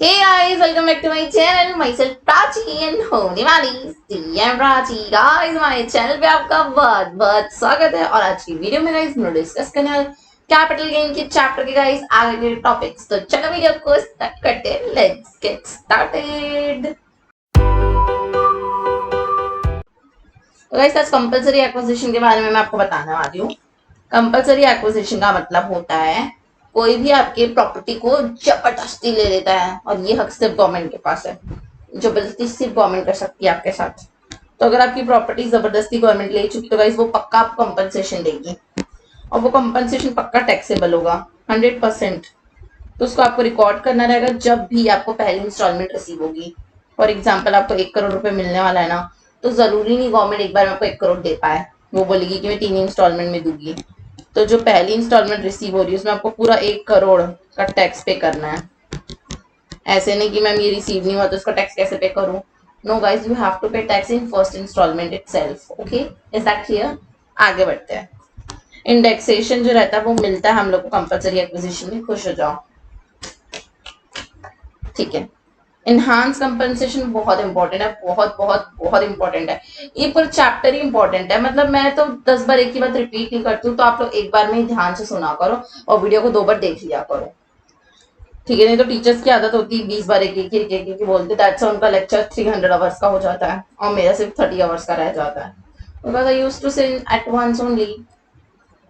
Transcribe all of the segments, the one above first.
Hey guys, welcome back to my channel. Myself Prachi and होने वाली CM Prachi guys, हमारे channel पे आपका बहुत बहुत स्वागत है। और आज की वीडियो में गाइस हम डिस्कस करने वाले कैपिटल गेन के चैप्टर के गाइस आगे के टॉपिक्स। तो चलो वीडियो को स्टार्ट करते हैं। Let's get started. तो गाइस आज कंपलसरी एक्विजिशन के बारे में मैं आपको बताने वाली हूँ। कंपलसरी एक्विजिशन का मतलब होता है कोई भी आपके प्रॉपर्टी को जबरदस्ती ले लेता है, और ये हक सिर्फ गवर्नमेंट के पास है। जबरदस्ती सिर्फ गवर्नमेंट कर सकती है आपके साथ। तो अगर आपकी प्रॉपर्टी जबरदस्ती गवर्नमेंट ले चुकी तो गाइस वो पक्का आपको कंपनसेशन देगी, और वो कंपनसेशन पक्का टैक्सेबल होगा 100%। तो उसको आपको रिकॉर्ड करना रहेगा जब भी आपको पहली इंस्टॉलमेंट रिसीव होगी। फॉर एग्जाम्पल आपको 1 करोड़ रुपए मिलने वाला है ना, तो जरूरी नहीं गवर्नमेंट एक बार में आपको 1 करोड़ दे पाए। वो बोलेगी कि मैं 3 इंस्टॉलमेंट में दूंगी। तो जो पहली इंस्टॉलमेंट रिसीव हो रही है उसमें आपको पूरा 1 करोड़ का टैक्स पे करना है। ऐसे नहीं कि मैम ये रिसीव नहीं हुआ तो उसका टैक्स कैसे पे करूं। No guys, you have to pay tax in first instalment itself. Okay, is that clear? आगे बढ़ते हैं। इंडेक्सेशन जो रहता है वो मिलता है हम लोग को कंपलसरी एक्विजिशन में। खुश हो जाओ, ठीक है। इनहांस कंपनसेशन बहुत इंपॉर्टेंट है, बहुत बहुत बहुत इंपॉर्टेंट है। ये पूरा चैप्टर ही इंपॉर्टेंट है। मतलब मैं तो 10 बार एक ही बात रिपीट नहीं करती हूँ, तो आप लोग एक बार में ही ध्यान से सुना करो और वीडियो को 2 बार देख लिया करो, ठीक है। नहीं तो टीचर्स की आदत होती है 20 बार एक बोलते, दैट्स उनका लेक्चर 300 आवर्स का हो जाता है और मेरा सिर्फ 30 आवर्स का रह जाता है, because I used to say at once only,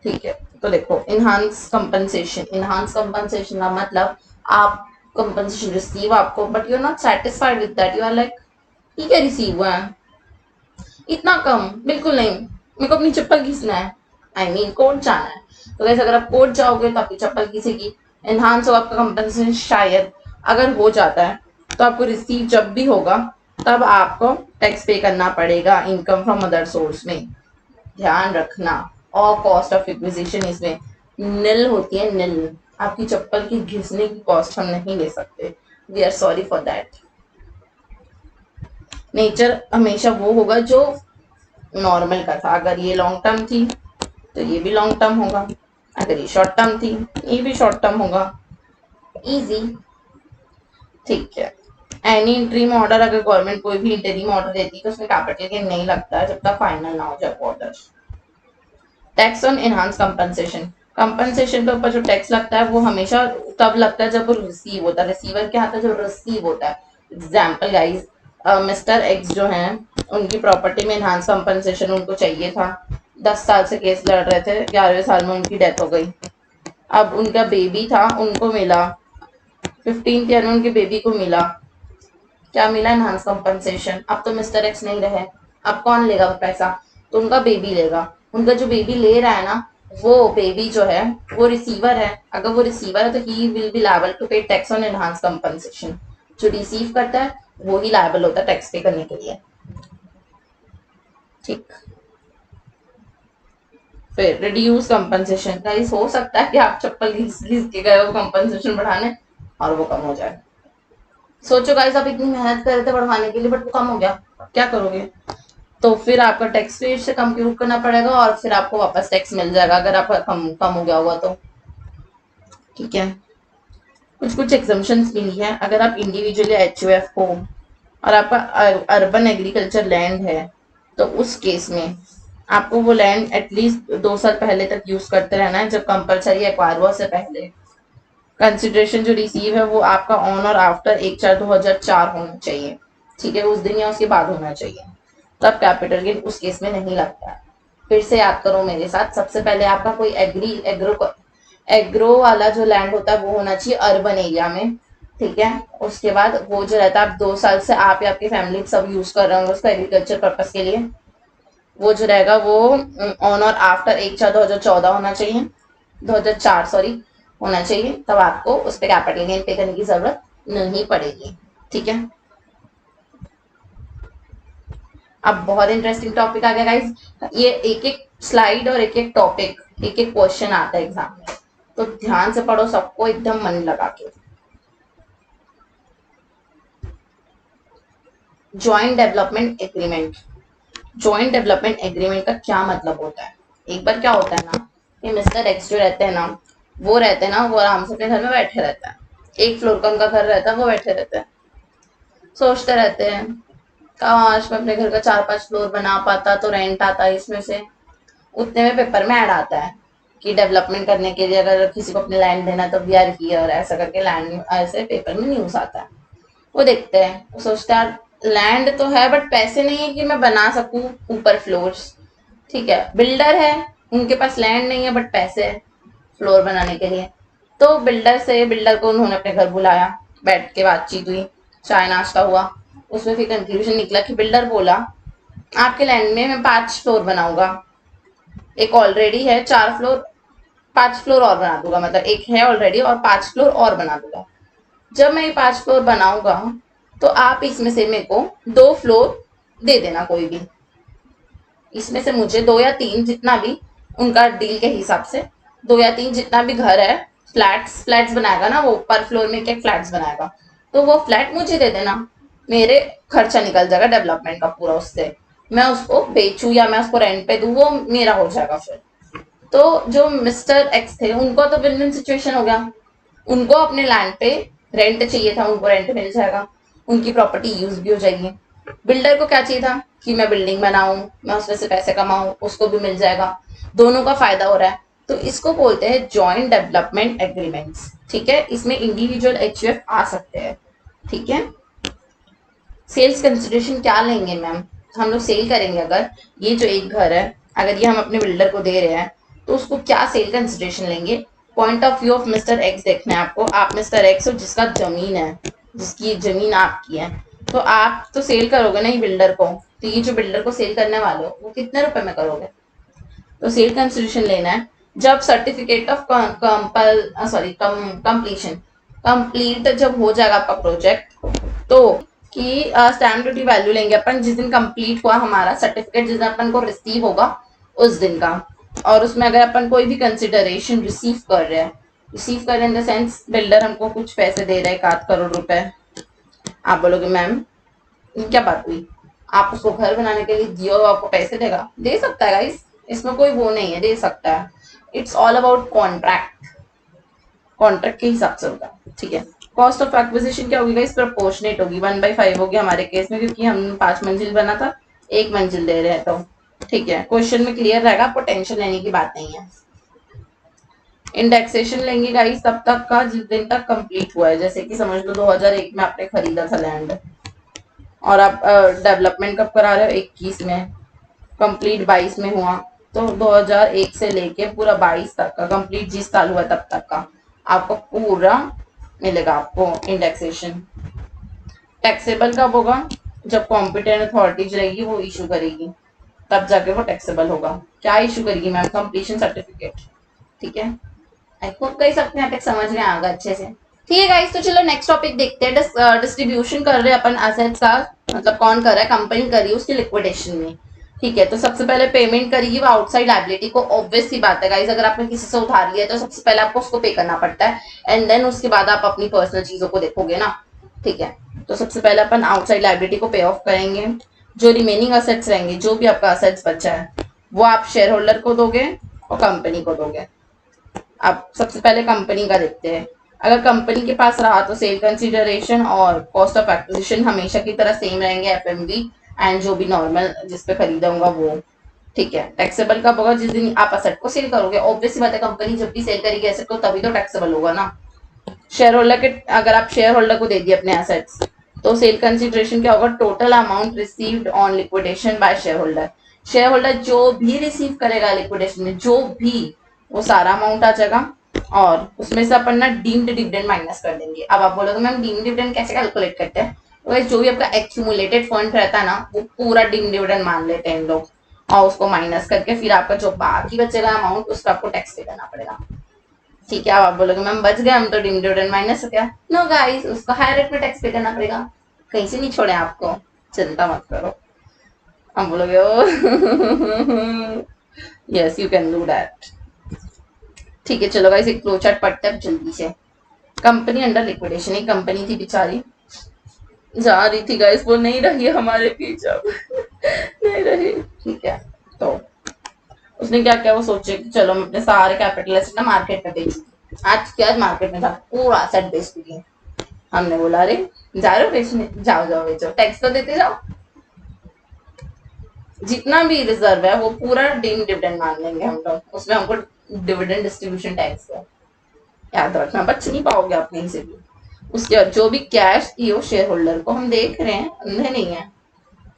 ठीक है। तो देखो, इनहांस कंपनसेशन का मतलब आप कंपनसेशन रिसीव आपको, but you are not satisfied with that. You are like, ठीक है रिसीव हुआ है, इतना कम बिल्कुल नहीं, मेरे को अपनी चप्पल घिसना है, आई मीन कोर्ट जाना है। तो वैसे अगर आप कोर्ट जाओगे तो आपकी चप्पल घिसेगी। एनहांस होगा आपका कंपनसेशन, शायद अगर हो जाता है तो आपको रिसीव जब भी होगा तब आपको टैक्स पे करना पड़ेगा इनकम फ्रॉम अदर सोर्स में। ध्यान रखना, और कॉस्ट ऑफ एक्विजिशन इसमें निल होती है, निल। आपकी चप्पल की घिसने की कॉस्ट हम नहीं ले सकते। We are sorry for that. Nature हमेशा वो होगा जो नॉर्मल का था। अगर ये लॉन्ग टर्म थी तो ये भी लॉन्ग टर्म होगा, अगर ये शॉर्ट टर्म थी ये भी शॉर्ट टर्म होगा। इजी, ठीक है। एनी इंटरिम ऑर्डर, अगर गवर्नमेंट कोई भी इंटरिम ऑर्डर देती है तो उसमें कैपिटल गेन नहीं लगता है जब तक फाइनल ना हो जाए order. Tax on enhance compensation, compensation के ऊपर जो टैक्स लगता है वो हमेशा तब लगता है जब वो रिसीव होता है। रिसीवर क्या आता है? जब रिसीव होता है। एग्जाम्पल गाइज, मिस्टर एक्स जो हैं उनकी प्रॉपर्टी में एनहांस कंपनसेशन उनको चाहिए था। 10 साल से केस लड़ रहे थे, 11वें साल में उनकी डेथ हो गई। अब उनका बेबी था, उनको मिला 15th ईयर में, उनके बेबी को मिला, क्या मिला? Enhance compensation. अब तो मिस्टर एक्स नहीं रहे, अब कौन लेगा वो पैसा? तो उनका बेबी लेगा। उनका जो बेबी ले रहा है ना, वो बेबी जो है वो रिसीवर है। अगर वो रिसीवर है तो he will be liable to pay tax on enhance compensation. जो रिसीव करता है वो ही लायबल होता है टैक्स पे करने के लिए, ठीक। फिर रिड्यूस कंपनसेशन, गाइस हो सकता है कि आप चप्पल घिस घिस के गए हो कंपनसेशन बढ़ाने और वो कम हो जाए। सोचो गाइस, आप इतनी मेहनत कर रहे थे बढ़वाने के लिए बट वो कम हो गया, क्या करोगे? तो फिर आपका टैक्स रेट से कंप्यूट करना पड़ेगा और फिर आपको वापस टैक्स मिल जाएगा अगर आपका कम कम हो गया होगा तो, ठीक है। कुछ कुछ एग्जम्पशंस मिली है। अगर आप इंडिविजुअली एचयूएफ हो और आपका अर्बन एग्रीकल्चर लैंड है तो उस केस में आपको वो लैंड एटलीस्ट 2 साल पहले तक यूज करते रहना है, जब कंपलसरी एक्वायर हुआ से पहले। कंसिडरेशन जो रिसीव है वो आपका ऑन और आफ्टर 1/4/2004 होना चाहिए, ठीक है। उस दिन या उसके बाद होना चाहिए, तब कैपिटल गेन उस केस में नहीं लगता है। फिर से याद करो मेरे साथ, सबसे पहले आपका कोई एग्रो वाला जो लैंड होता है वो होना चाहिए अर्बन एरिया में, ठीक है। उसके बाद वो जो रहता है, आप 2 साल से आप या आपकी फैमिली सब यूज कर रहे होंगे उसका एग्रीकल्चर पर्पज के लिए, वो जो रहेगा वो ऑन और आफ्टर 1/4/2014 होना चाहिए, 2004 सॉरी होना चाहिए। तब आपको उस पर कैपिटल गेन पे करने की जरूरत नहीं पड़ेगी, ठीक है। अब बहुत इंटरेस्टिंग टॉपिक आ गया गाइस। ये एक एक स्लाइड और एक एक टॉपिक, एक एक क्वेश्चन आता है एग्जाम में, तो ध्यान से पढ़ो सबको एकदम मन लगा के। Joint development agreement, joint development agreement का क्या मतलब होता है? एक बार क्या होता है ना कि मिस्टर एक्स जो रहते हैं ना, वो रहते हैं ना, वो आराम से अपने घर में बैठे रहता है, एक फ्लोर का उनका घर रहता है, वो बैठे रहते हैं, सोचते रहते हैं काश मैं अपने घर का 4-5 फ्लोर बना पाता तो रेंट आता है इसमें से। उतने में पेपर में ऐड आता है कि डेवलपमेंट करने के लिए अगर किसी को अपने लैंड देना तो वी आर हियर, ऐसा करके लैंड ऐसे पेपर में न्यूज आता है। वो देखते हैं, वो सोचता है लैंड तो है बट पैसे नहीं है कि मैं बना सकूं ऊपर फ्लोर्स। ठीक है, बिल्डर है, उनके पास लैंड नहीं है बट पैसे है फ्लोर बनाने के लिए। तो बिल्डर को उन्होंने अपने घर बुलाया, बैठ के बातचीत हुई, चाय नाश्ता हुआ। उसमें फिर कंक्लूजन निकला कि बिल्डर बोला आपके लैंड में मैं 5 फ्लोर बनाऊंगा, एक ऑलरेडी है 4 फ्लोर, 5 फ्लोर और बना दूंगा, मतलब एक है ऑलरेडी और 5 फ्लोर और बना दूंगा। जब मैं ये 5 फ्लोर बनाऊंगा तो आप इसमें से मेरे को 2 फ्लोर दे देना कोई भी, इसमें से मुझे 2 या 3 जितना भी उनका डील के हिसाब से 2 या 3 जितना भी घर है, फ्लैट्स बनाएगा ना वो, पर फ्लोर में एक फ्लैट्स बनाएगा, तो वो फ्लैट मुझे दे देना, मेरे खर्चा निकल जाएगा डेवलपमेंट का पूरा उससे, मैं उसको बेचूं या मैं उसको रेंट पे दूं वो मेरा हो जाएगा फिर। तो जो मिस्टर एक्स थे उनको तो विन विन सिचुएशन हो गया, उनको अपने लैंड पे रेंट चाहिए था, उनको रेंट मिल जाएगा, उनकी प्रॉपर्टी यूज भी हो जाएगी। बिल्डर को क्या चाहिए था कि मैं बिल्डिंग बनाऊं, मैं उसमें से पैसे कमाऊं, उसको भी मिल जाएगा, दोनों का फायदा हो रहा है। तो इसको बोलते हैं जॉइंट डेवलपमेंट एग्रीमेंट्स। ठीक है, इसमें इंडिविजुअल एचयूएफ आ सकते हैं। ठीक है, सेल्स कंसिडरेशन क्या लेंगे मैम, हम लोग सेल करेंगे अगर ये जो एक घर है अगर ये हम अपने बिल्डर को दे रहे हैं तो उसको क्या सेल कंसिडरेशन लेंगे। Point of view of mister x देखना है आपको, आप मिस्टर एक्स हो जिसका जमीन है, जिसकी जमीन आपकी है, तो आप तो सेल करोगे नहीं बिल्डर को, तो ये जो बिल्डर को सेल करने वाले हो वो कितने रुपए में करोगे। तो सेल कंसिडरेशन लेना है जब सर्टिफिकेट ऑफ कंप्लीशन कंप्लीट जब हो जाएगा आपका प्रोजेक्ट, तो कि स्टैम्प ड्यूटी वैल्यू लेंगे अपन जिस दिन कंप्लीट हुआ हमारा सर्टिफिकेट, जिस दिन अपन को रिसीव होगा उस दिन का। और उसमें अगर अपन कोई भी कंसिडरेशन रिसीव कर रहे हैं, रिसीव कर रहे इन द सेंस बिल्डर हमको कुछ पैसे दे रहे हैं 1 करोड़ रुपए, आप बोलोगे मैम क्या बात हुई, आप उसको घर बनाने के लिए दियो आपको पैसे देगा, दे सकता है गाइस, इसमें कोई वो नहीं है, दे सकता है। It's all about contract, contract के हिसाब से होगा। ठीक है, कॉस्ट ऑफ एक्विजिशन क्या होगी गाइस, प्रोपोर्शनेट होगी, 1/5 होगी हमारे केस में, क्योंकि हम 5 मंजिल बना था, 1 मंजिल दे रहे हैं तो। ठीक है, क्वेश्चन में क्लियर रहेगा, आपको टेंशन लेने की बात नहीं है। इंडेक्सेशन लेंगे गाइस तब तक का जिस दिन तक कंप्लीट हुआ है, जैसे कि समझ लो 2001 में आपने खरीदा था लैंड और आप डेवलपमेंट कब करा रहे हो 21 में, कंप्लीट 22 में हुआ, तो 2001 से लेके पूरा 22 तक का कंप्लीट जिस साल हुआ तब तक का आपको पूरा मिलेगा आपको इंडेक्सेशन। टैक्सेबल कब होगा, जब कॉम्पिटेंट अथॉरिटीज रहेगी वो इशू करेगी, तब जाके वो टैक्सेबल होगा। क्या इशू करेगी मैम, कंप्लीशन सर्टिफिकेट। ठीक है, आई होप गाइस अपने यहाँ तक समझ में आ गया अच्छे से। ठीक है गाइस, तो चलो नेक्स्ट टॉपिक देखते हैं। डिस्ट्रीब्यूशन कर रहे हैं अपन एसेट्स का, मतलब कौन कर रहा है, कंपनी कर रही है उसकी लिक्विडेशन में। ठीक है, तो सबसे पहले पेमेंट करेगी वो आउटसाइड लायबिलिटी को, ऑब्वियस सी बात है गाइस, अगर आपने किसी से उधार लिया है तो सबसे पहले आपको उसको पे करना पड़ता है, एंड देन उसके बाद आप अपनी पर्सनल चीजों को देखोगे ना। ठीक है, तो सबसे पहले अपन आउटसाइड लायबिलिटी को पे ऑफ करेंगे। जो रिमेनिंग असेट्स रहेंगे, जो भी आपका असेट्स बचा है वो आप शेयर होल्डर को दोगे और कंपनी को दोगे। अब सबसे पहले कंपनी का देखते हैं, अगर कंपनी के पास रहा तो सेल कंसीडरेशन और कॉस्ट ऑफ एक्विजिशन हमेशा की तरह सेम रहेंगे, एफएमवी एंड जो भी नॉर्मल जिस पे खरीदा होगा वो। ठीक है, टैक्सेबल कब होगा, जिस दिन आप असेट को सेल करोगे, ऑब्वियस बात है कंपनी जब भी सेल करेगी एसेट को तभी तो टैक्सेबल होगा ना। शेयर होल्डर के, अगर आप शेयर होल्डर को दे दिए अपने एसेट्स तो सेल कंसीडरेशन क्या होगा, total amount received on liquidation by shareholder. Shareholder जो भी रिसीव करेगा लिक्विडेशन में, जो भी, वो सारा अमाउंट आ जाएगा और उसमें से अपन ना डीम्ड डिविडेंड माइनस कर देंगे। अब आप बोलोगे मैम डीम्ड डिविडेंड कैसे कैलकुलेट करते हैं, तो जो भी आपका एक्यूमुलेटेड फंड रहता है ना वो पूरा डीम्ड डिविडेंड मान लेते हैं इन लोग, और उसको माइनस करके फिर आपका जो बाकी बचेगा अमाउंट उसका आपको टैक्स पे करना पड़ेगा। ठीक है, अब आप बोलोगे मैम बच गए हम तो, डीम्ड डिविडेंड माइनस हो गया। नो गाइस, उसको हाई रेट में टैक्स पे करना पड़ेगा, कहीं से नहीं छोड़े आपको, चिंता मत करो। हम बोलोगे ओ yes you can do that. ठीक है, चलो गाइस एक फ्लो चार्ट पढ़ते हैं जल्दी से। कंपनी अंडर लिक्विडेशन, एक कंपनी थी बेचारी, जा रही थी गाइस, वो नहीं रही हमारे बीच अब नहीं रही। ठीक है, तो उसने क्या किया, वो सोचे कि चलो मैं अपने सारे कैपिटल एसेट ना मार्केट में बेचूंगी। आज क्या मार्केट में था, पूरा एसेट बेच दिए, हमने बोला अरे जा रहे हो बेचने, जाओ जाओ बेचो, टैक्स तो देते जाओ, जितना भी रिजर्व है वो पूरा डीम डिविडेंड मान लेंगे हम लोग, उसमें हमको डिविडेंड डिस्ट्रीब्यूशन टैक्स है, याद रखना, बच नहीं पाओगे आप कहीं से भी। उसके बाद जो भी कैश दिए हो शेयर होल्डर को, हम देख रहे हैं, अंधे नहीं है,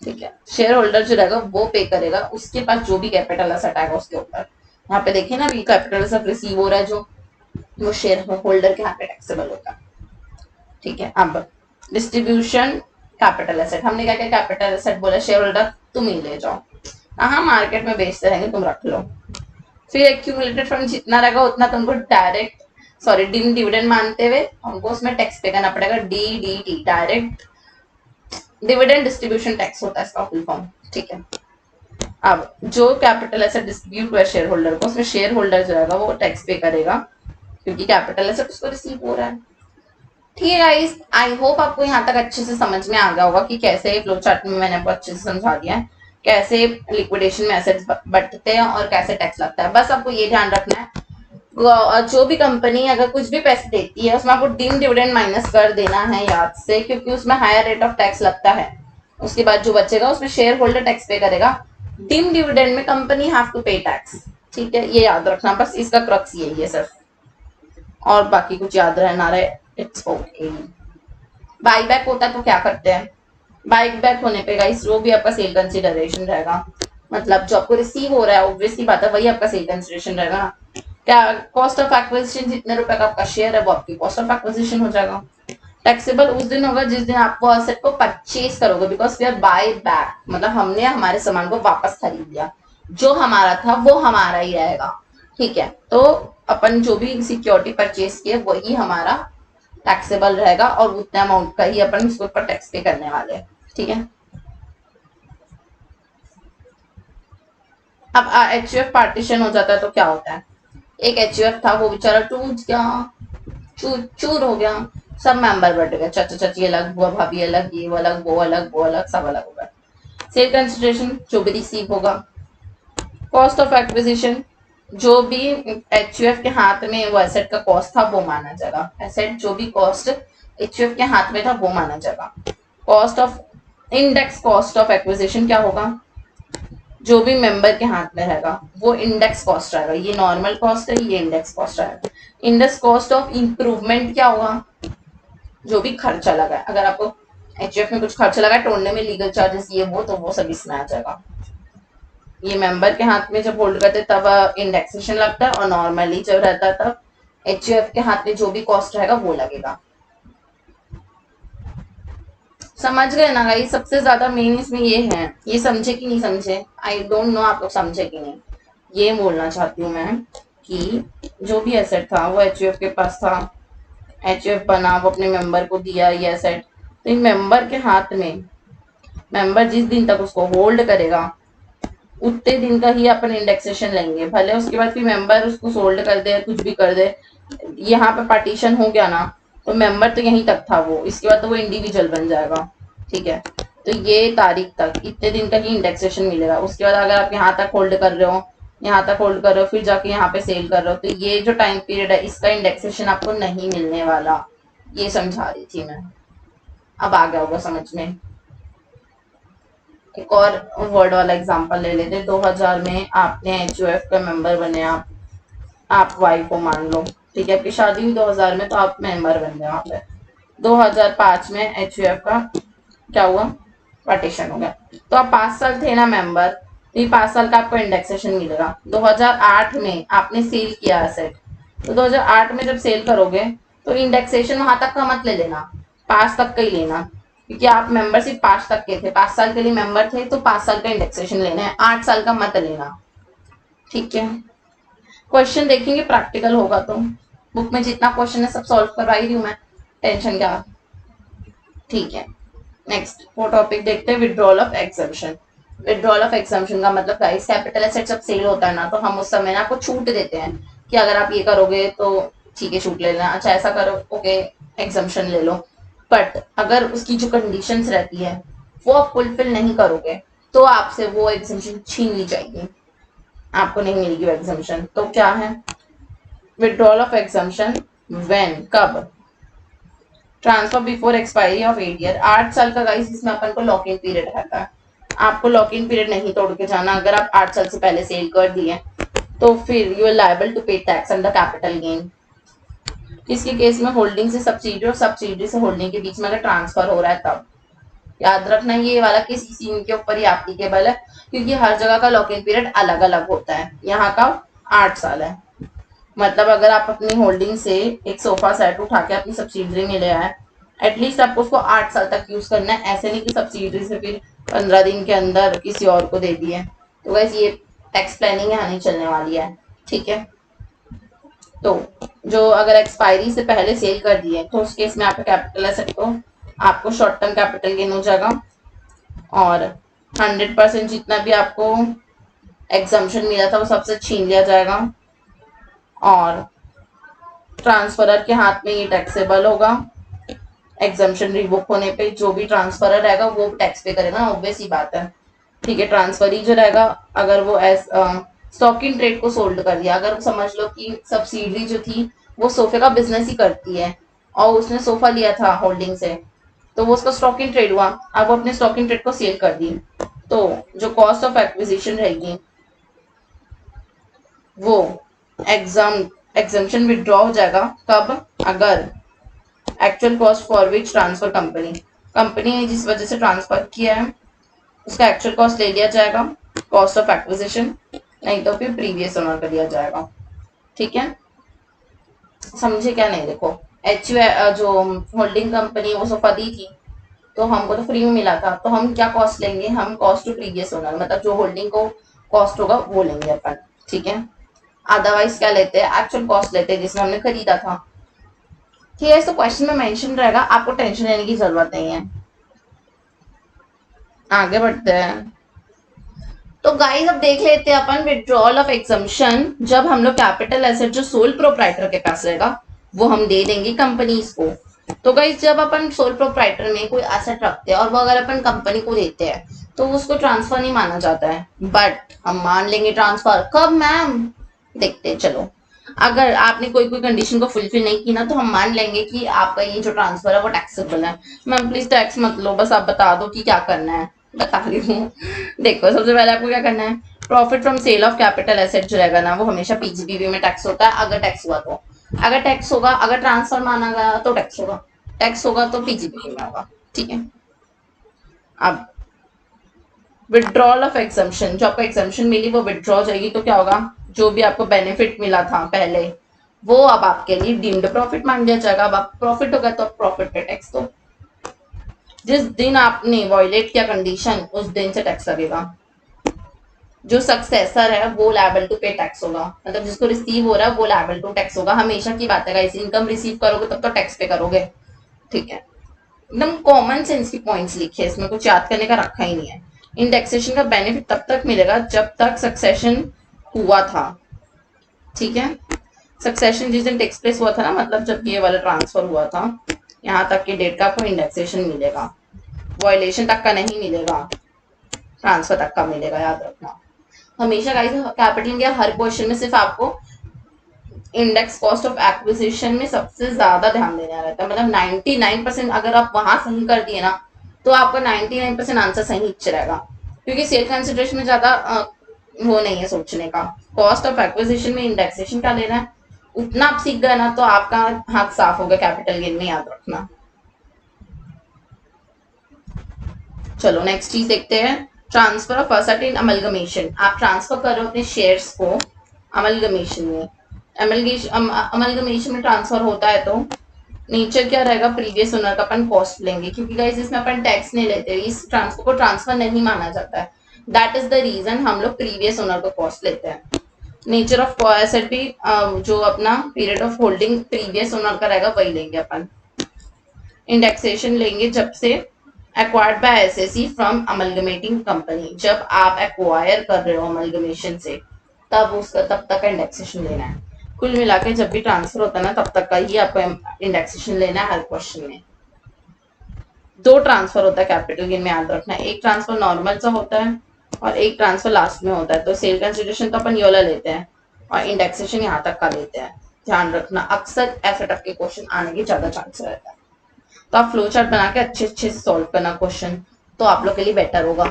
ठीक है, शेयर होल्डर जो रहेगा वो पे करेगा, उसके पास जो भी कैपिटल असेट आएगा उसके ऊपर, यहाँ पे देखिए ना अभी कैपिटल असेट रिसीव हो रहा है जो, वो शेयर होल्डर के यहाँ पे टैक्सेबल होता है, ठीक है। अब डिस्ट्रीब्यूशन कैपिटल एसेट, हमने क्या क्या कैपिटल एसेट बोला, शेयर होल्डर तुम ही ले जाओ, हाँ मार्केट में बेचते रहेंगे तुम रख लो। फिर एक्यूमुलेटेड फंड जितना रहेगा उतना तुमको डायरेक्ट, सॉरी डिम डिविडेंड मानते हुए हमको उसमें टैक्स पे करना पड़ेगा, DDT, direct dividend distribution tax होता है इसका फुल फॉर्म, ठीक है। अब जो कैपिटल एसेट डिस्ट्रीब्यूट हुआ शेयर होल्डर को, उसमें शेयर होल्डर जो रहेगा वो टैक्स पे करेगा क्योंकि कैपिटल एसेट उसको रिसीव हो रहा है, ठीक है गाइस। आई होप आपको यहाँ तक अच्छे से समझ में आ गया होगा कि कैसे फ्लो चार्ट में मैंने आपको अच्छे से समझा दिया है, कैसे लिक्विडेशन में एसेट्स बंटते हैं और कैसे टैक्स लगता है। बस आपको ये ध्यान रखना है जो भी कंपनी अगर कुछ भी पैसे देती है उसमें आपको डिम डिविडेंड माइनस कर देना है याद से, क्योंकि उसमें हायर रेट ऑफ टैक्स लगता है। उसके बाद जो बचेगा उसमें शेयर होल्डर टैक्स पे करेगा, डिम डिविडेंड में company have to pay tax, ठीक है, ये याद रखना, बस इसका क्रक्स यही है सर, और बाकी कुछ याद रहे ना रहे इट्स ओके। बाई बैक होता है तो क्या करते हैं, बाई बैक होने पे गाइस जो भी आपका सेल कंसिडरेशन रहेगा, मतलब जो आपको रिसीव हो रहा है ऑब्वियसली बात है वही आपका सेल कंसिडरेशन रहेगा ना, क्या कॉस्ट ऑफ एक्विजिशन जितने रुपए का आपका शेयर है वो आपकी कॉस्ट ऑफ एक्विजिशन हो जाएगा। टैक्सेबल उस दिन होगा जिस दिन आप वो एसेट को परचेज करोगे, because we are buy back, मतलब हमने हमारे सामान को वापस खरीद लिया, जो हमारा था वो हमारा ही रहेगा, ठीक है। तो अपन जो भी सिक्योरिटी परचेज किए वही हमारा टैक्सेबल रहेगा और उतने अमाउंट का ही अपन उसके ऊपर टैक्स पे करने वाले हैं, ठीक है। अब HUF पार्टीशन हो जाता है तो क्या होता है, एक HUF था वो बेचारा टूट गया, चूर चूर हो गया, सब मेंबर बट गए, चाचा चाची अलग, बुआ भाभी अलग, ये अलग वो अलग वो अलग सब अलग हो गया। सेल कंसिडरेशन जो भी रिसीव होगा, कॉस्ट ऑफ एक्विजिशन जो भी HUF के हाथ में वो एसेट का कॉस्ट था वो माना जाएगा, एसेट जो भी कॉस्ट HUF के हाथ में था वो माना जाएगा। Cost of index, cost of acquisition क्या होगा, जो भी मेंबर के हाथ में रहेगा वो इंडेक्स कॉस्ट रहेगा, ये नॉर्मल कॉस्ट है ये इंडेक्स कॉस्ट रहेगा। इंडेक्स कॉस्ट ऑफ इंप्रूवमेंट क्या होगा, जो भी खर्चा लगा है, अगर आपको HUF में कुछ खर्चा लगा तोड़ने में, लीगल चार्जेस ये वो, तो वो सब इसमें आ जाएगा। ये मेंबर के हाथ में जब होल्ड करते तब इंडेक्सेशन लगता है और नॉर्मली जब रहता है तब HUF के हाथ में जो भी कॉस्ट रहेगा वो लगेगा। समझ गए ना गाइस, सबसे ज्यादा मेन इसमें ये है, ये समझे कि नहीं समझे, आई डोंट नो आप लोग समझे कि नहीं। ये बोलना चाहती हूँ मैं कि जो भी एसेट था वो HUF के पास था, HUF बना, वो अपने मेंबर को दिया ये एसेट, तो इन मेंबर के हाथ में, मेंबर जिस दिन तक उसको होल्ड करेगा उतने दिन का ही अपन इंडेक्सेशन लेंगे, भले उसके बाद फिर मेंबर उसको सोल्ड कर दे कुछ भी कर दे, यहाँ पे पार्टीशन हो गया ना तो मेंबर तो यहीं तक था वो, इसके बाद तो वो इंडिविजुअल बन जाएगा, ठीक है। तो ये तारीख तक इतने दिन का ही इंडेक्सेशन मिलेगा, उसके बाद अगर आप यहाँ तक होल्ड कर रहे हो, यहाँ तक होल्ड कर रहे हो, फिर जाके यहाँ पे सेल कर रहे हो, तो ये जो टाइम पीरियड है इसका इंडेक्सेशन आपको नहीं मिलने वाला, ये समझा रही थी मैं, अब आ गया होगा समझ में। एक और वर्ड वाला एग्जांपल ले लेते, 2000 में आपने HUF का मेंबर बने, आप वाइफ को मान लो, ठीक है, आपकी शादी हुई 2000 में तो आप मेंबर बन गए वहां पे। 2005 में HUF का क्या हुआ, पार्टीशन हो गया, तो आप 5 साल थे ना मेंबर, तो ये 5 साल का आपको इंडेक्सेशन मिलेगा। 2008 में आपने सेल किया एसेट, तो 2008 में जब सेल करोगे तो इंडेक्सेशन वहां तक का मत ले लेना, 5 तक का ही लेना, क्योंकि आप मेंबर सिर्फ 5 तक के थे, 5 साल के लिए मेंबर थे तो 5 साल का इंडेक्सेशन लेना है, 8 साल का मत लेना, ठीक है। क्वेश्चन देखेंगे प्रैक्टिकल होगा तो, बुक में जितना क्वेश्चन है सब सॉल्व करवा ही रही हूँ मैं, टेंशन क्या, ठीक है। नेक्स्ट वो टॉपिक देखते हैं, withdrawal of exemption. Withdrawal of exemption का मतलब गाइस, कैपिटल एसेट जब सेल होता है ना तो हम उस समय ना आपको छूट देते हैं कि अगर आप ये करोगे तो ठीक है छूट ले लेना, अच्छा ऐसा करो ओके एग्जम्पशन ले लो, बट अगर उसकी जो कंडीशंस रहती है वो आप फुलफिल नहीं करोगे तो आपसे वो एग्जम्पशन छीन ली जाएगी, आपको नहीं मिलेगी वो एग्जम्पशन। तो क्या है विड्रॉल ऑफ एग्जम्पशन, व्हेन, कब, transfer before expiry of 8 year, 8 साल का गाइस इसमें अपन को लॉक इन पीरियड रहता है। आपको लॉक इन पीरियड नहीं तोड़ के जाना। अगर आप 8 साल से पहले सेल कर दिए तो फिर you are liable to pay tax under capital gain. इसके केस में होल्डिंग से सब्सिडी और सब्सिडी से होल्डिंग के बीच में अगर ट्रांसफर हो रहा है तब याद रखना ये वाला केस इसी इनके ऊपर ही एप्लीकेबल है, क्योंकि हर जगह का लॉक इन पीरियड अलग अलग होता है। यहाँ का 8 साल है। मतलब अगर आप अपनी होल्डिंग से एक सोफा सेट उठा के अपनी सब्सिडरी में ले आए, एटलीस्ट आपको उसको 8 साल तक यूज करना है। ऐसे नहीं कि सब्सिडरी से फिर 15 दिन के अंदर किसी और को दे दिए। तो वैसे ये टैक्स प्लानिंग यहाँ नहीं चलने वाली है, ठीक है। तो जो अगर एक्सपायरी से पहले सेल कर दिए तो उस केस में आपका कैपिटल एसेट को आपको शॉर्ट टर्म कैपिटल गेन हो जाएगा और 100% जितना भी आपको एग्जम्पशन मिला था वो सबसे छीन लिया जाएगा और ट्रांसफरर के हाथ में ये टैक्सेबल होगा। एग्जम्पशन रिवोक होने पे जो भी ट्रांसफरर रहेगा वो टैक्स पे करेगा, ऑब्वियस ही बात है, ठीक है। ट्रांसफरी जो रहेगा अगर वो स्टॉक इन ट्रेड को सोल्ड कर दिया, अगर समझ लो कि सब्सिडरी जो थी वो सोफे का बिजनेस ही करती है और उसने सोफा लिया था होल्डिंग से, तो वो उसका स्टॉक इन ट्रेड हुआ। अब वो अपने स्टॉक इन ट्रेड को सेल कर दी तो जो कॉस्ट ऑफ एक्विजिशन रहेगी वो एग्जम्पशन विड्रॉ हो जाएगा। कब? अगर actual cost for which transfer company ने जिस वजह से ट्रांसफर किया है उसका एक्चुअल कॉस्ट ले लिया जाएगा, कॉस्ट ऑफ एक्विजिशन, नहीं तो फिर प्रीवियस ओनर कर दिया जाएगा, ठीक है। समझे क्या? नहीं, देखो जो होल्डिंग कंपनी वो सोफा दी थी तो हमको तो फ्री में मिला था, तो हम क्या कॉस्ट लेंगे? हम कॉस्ट टू प्रीवियस ओनर, मतलब जो होल्डिंग को कॉस्ट होगा वो लेंगे अपन, ठीक है। अदरवाइज क्या लेते हैं? एक्चुअल कॉस्ट लेते हैं जिसमें हमने खरीदा था, ठीक है। तो क्वेश्चन में मेंशन रहेगा, आपको टेंशन लेने की जरूरत नहीं है। आगे बढ़ते हैं। तो गाइस अब देख लेते हैं अपन विड्रॉल ऑफ एग्जम्पशन। जब हम लोग कैपिटल एसेट जो सोल प्रोप्राइटर के पास रहेगा वो हम दे देंगे कंपनीज को। तो गाइस जब अपन सोल प्रोप्राइटर में कोई एसेट रखते हैं और वो अगर अपन कंपनी को देते हैं तो उसको ट्रांसफर नहीं माना जाता है, बट हम मान लेंगे ट्रांसफर। कब मैम? देखते हैं, चलो। अगर आपने कोई कोई कंडीशन को फुलफिल नहीं की ना तो हम मान लेंगे कि आपका ये जो ट्रांसफर है वो टैक्सेबल है। मैम प्लीज टैक्स मत लो, बस आप बता दो कि क्या करना है। बता रही हूँ, देखो सबसे पहले आपको क्या करना है, profit from sale of capital asset जो रहेगा ना वो हमेशा पीजीबीवी में टैक्स होता है। अगर टैक्स हुआ तो, अगर टैक्स होगा, अगर ट्रांसफर माना गया तो टैक्स होगा, टैक्स होगा तो पीजीबीवी में होगा, ठीक है। अब विड्रॉल ऑफ एग्जम्पशन, जो आपको एग्जम्पशन मिली वो विड्रॉ हो जाएगी तो क्या होगा? जो भी आपको बेनिफिट मिला था पहले वो अब आपके लिए डीम्ड प्रॉफिट मान लिया जाएगा। अब आप प्रॉफिट होगा तो प्रॉफिट पे टैक्स दो। जिस दिन आपने वॉयलेट किया कंडीशन उस दिन से टैक्स लगेगा। जो सक्सेसर है वो लायबल टू पे टैक्स होगा, मतलब जिसको रिसीव हो रहा है वो लायबल टू टैक्स होगा। हमेशा की बात है गाइस, इनकम रिसीव करोगे तब तो टैक्स पे करोगे, ठीक है। एकदम कॉमन सेंस की पॉइंट्स लिखे, इसमें कुछ याद करने का रखा ही नहीं है। इंडेक्सेशन का बेनिफिट तब तक मिलेगा जब तक सक्सेशन हुआ था, ठीक है। सक्सेशन जिस दिन टेक्स प्लेस हुआ था ना, मतलब जब ये वाला ट्रांसफर हुआ था, यहाँ तक की डेट का आपको इंडेक्सेशन मिलेगा। वॉयलेशन तक का नहीं मिलेगा, ट्रांसफर तक का मिलेगा, याद रखना हमेशा गाइस। कैपिटल के हर क्वेश्चन में सिर्फ आपको इंडेक्स कॉस्ट ऑफ एक्विजिशन में सबसे ज्यादा ध्यान देना रहता है। मतलब 99% अगर आप वहां सही कर दिए ना तो आपका 99% आंसर सही रहेगा, क्योंकि सेल कंसिडरेशन में ज्यादा वो नहीं है सोचने का। कॉस्ट ऑफ एक्विजिशन में इंडेक्सेशन का लेना है, उतना आप सीख गए ना तो आपका हाथ साफ होगा कैपिटल गेन में, याद रखना। चलो नेक्स्ट चीज देखते हैं, transfer of asset in amalgamation. आप ट्रांसफर कर रहे हो अपने शेयर्स को अमलगमेशन में। अमलगमेशन में ट्रांसफर होता है तो नीचे क्या रहेगा, प्रीवियस ओनर का अपन कॉस्ट लेंगे, क्योंकि गाइस इसमें अपन टैक्स नहीं लेते, इस ट्रांसफर को ट्रांसफर नहीं माना जाता है। दैट इज द रीजन हम लोग प्रीवियस ओनर का कॉस्ट लेते हैं। नेचर ऑफ एसेट भी जो अपना period of holding previous owner का रहेगा वही लेंगे अपन। इंडेक्सेशन लेंगे जब से acquired by SSC from amalgamating company, जब आप एक्वायर कर रहे हो अमलगमेशन से तब उसका तब तक का इंडेक्सेशन लेना है। कुल मिला के जब भी ट्रांसफर होता है ना तब तक का ही आपको इंडेक्सेशन लेना है हर क्वेश्चन में। दो ट्रांसफर होता है कैपिटल गेन में, याद रखना। एक ट्रांसफर नॉर्मल सा होता है और एक ट्रांसफर लास्ट में होता है। तो सेल कंसिडरेशन तो अपन ये वाला लेते हैं और इंडेक्सेशन यहाँ तक का लेते हैं, ध्यान रखना। अक्सर ऐसे टाइप के क्वेश्चन आने के ज्यादा चांस रहता है। तो आप फ्लो चार्ट बना के अच्छे अच्छे से सॉल्व करना क्वेश्चन, तो आप लोग के लिए बेटर होगा।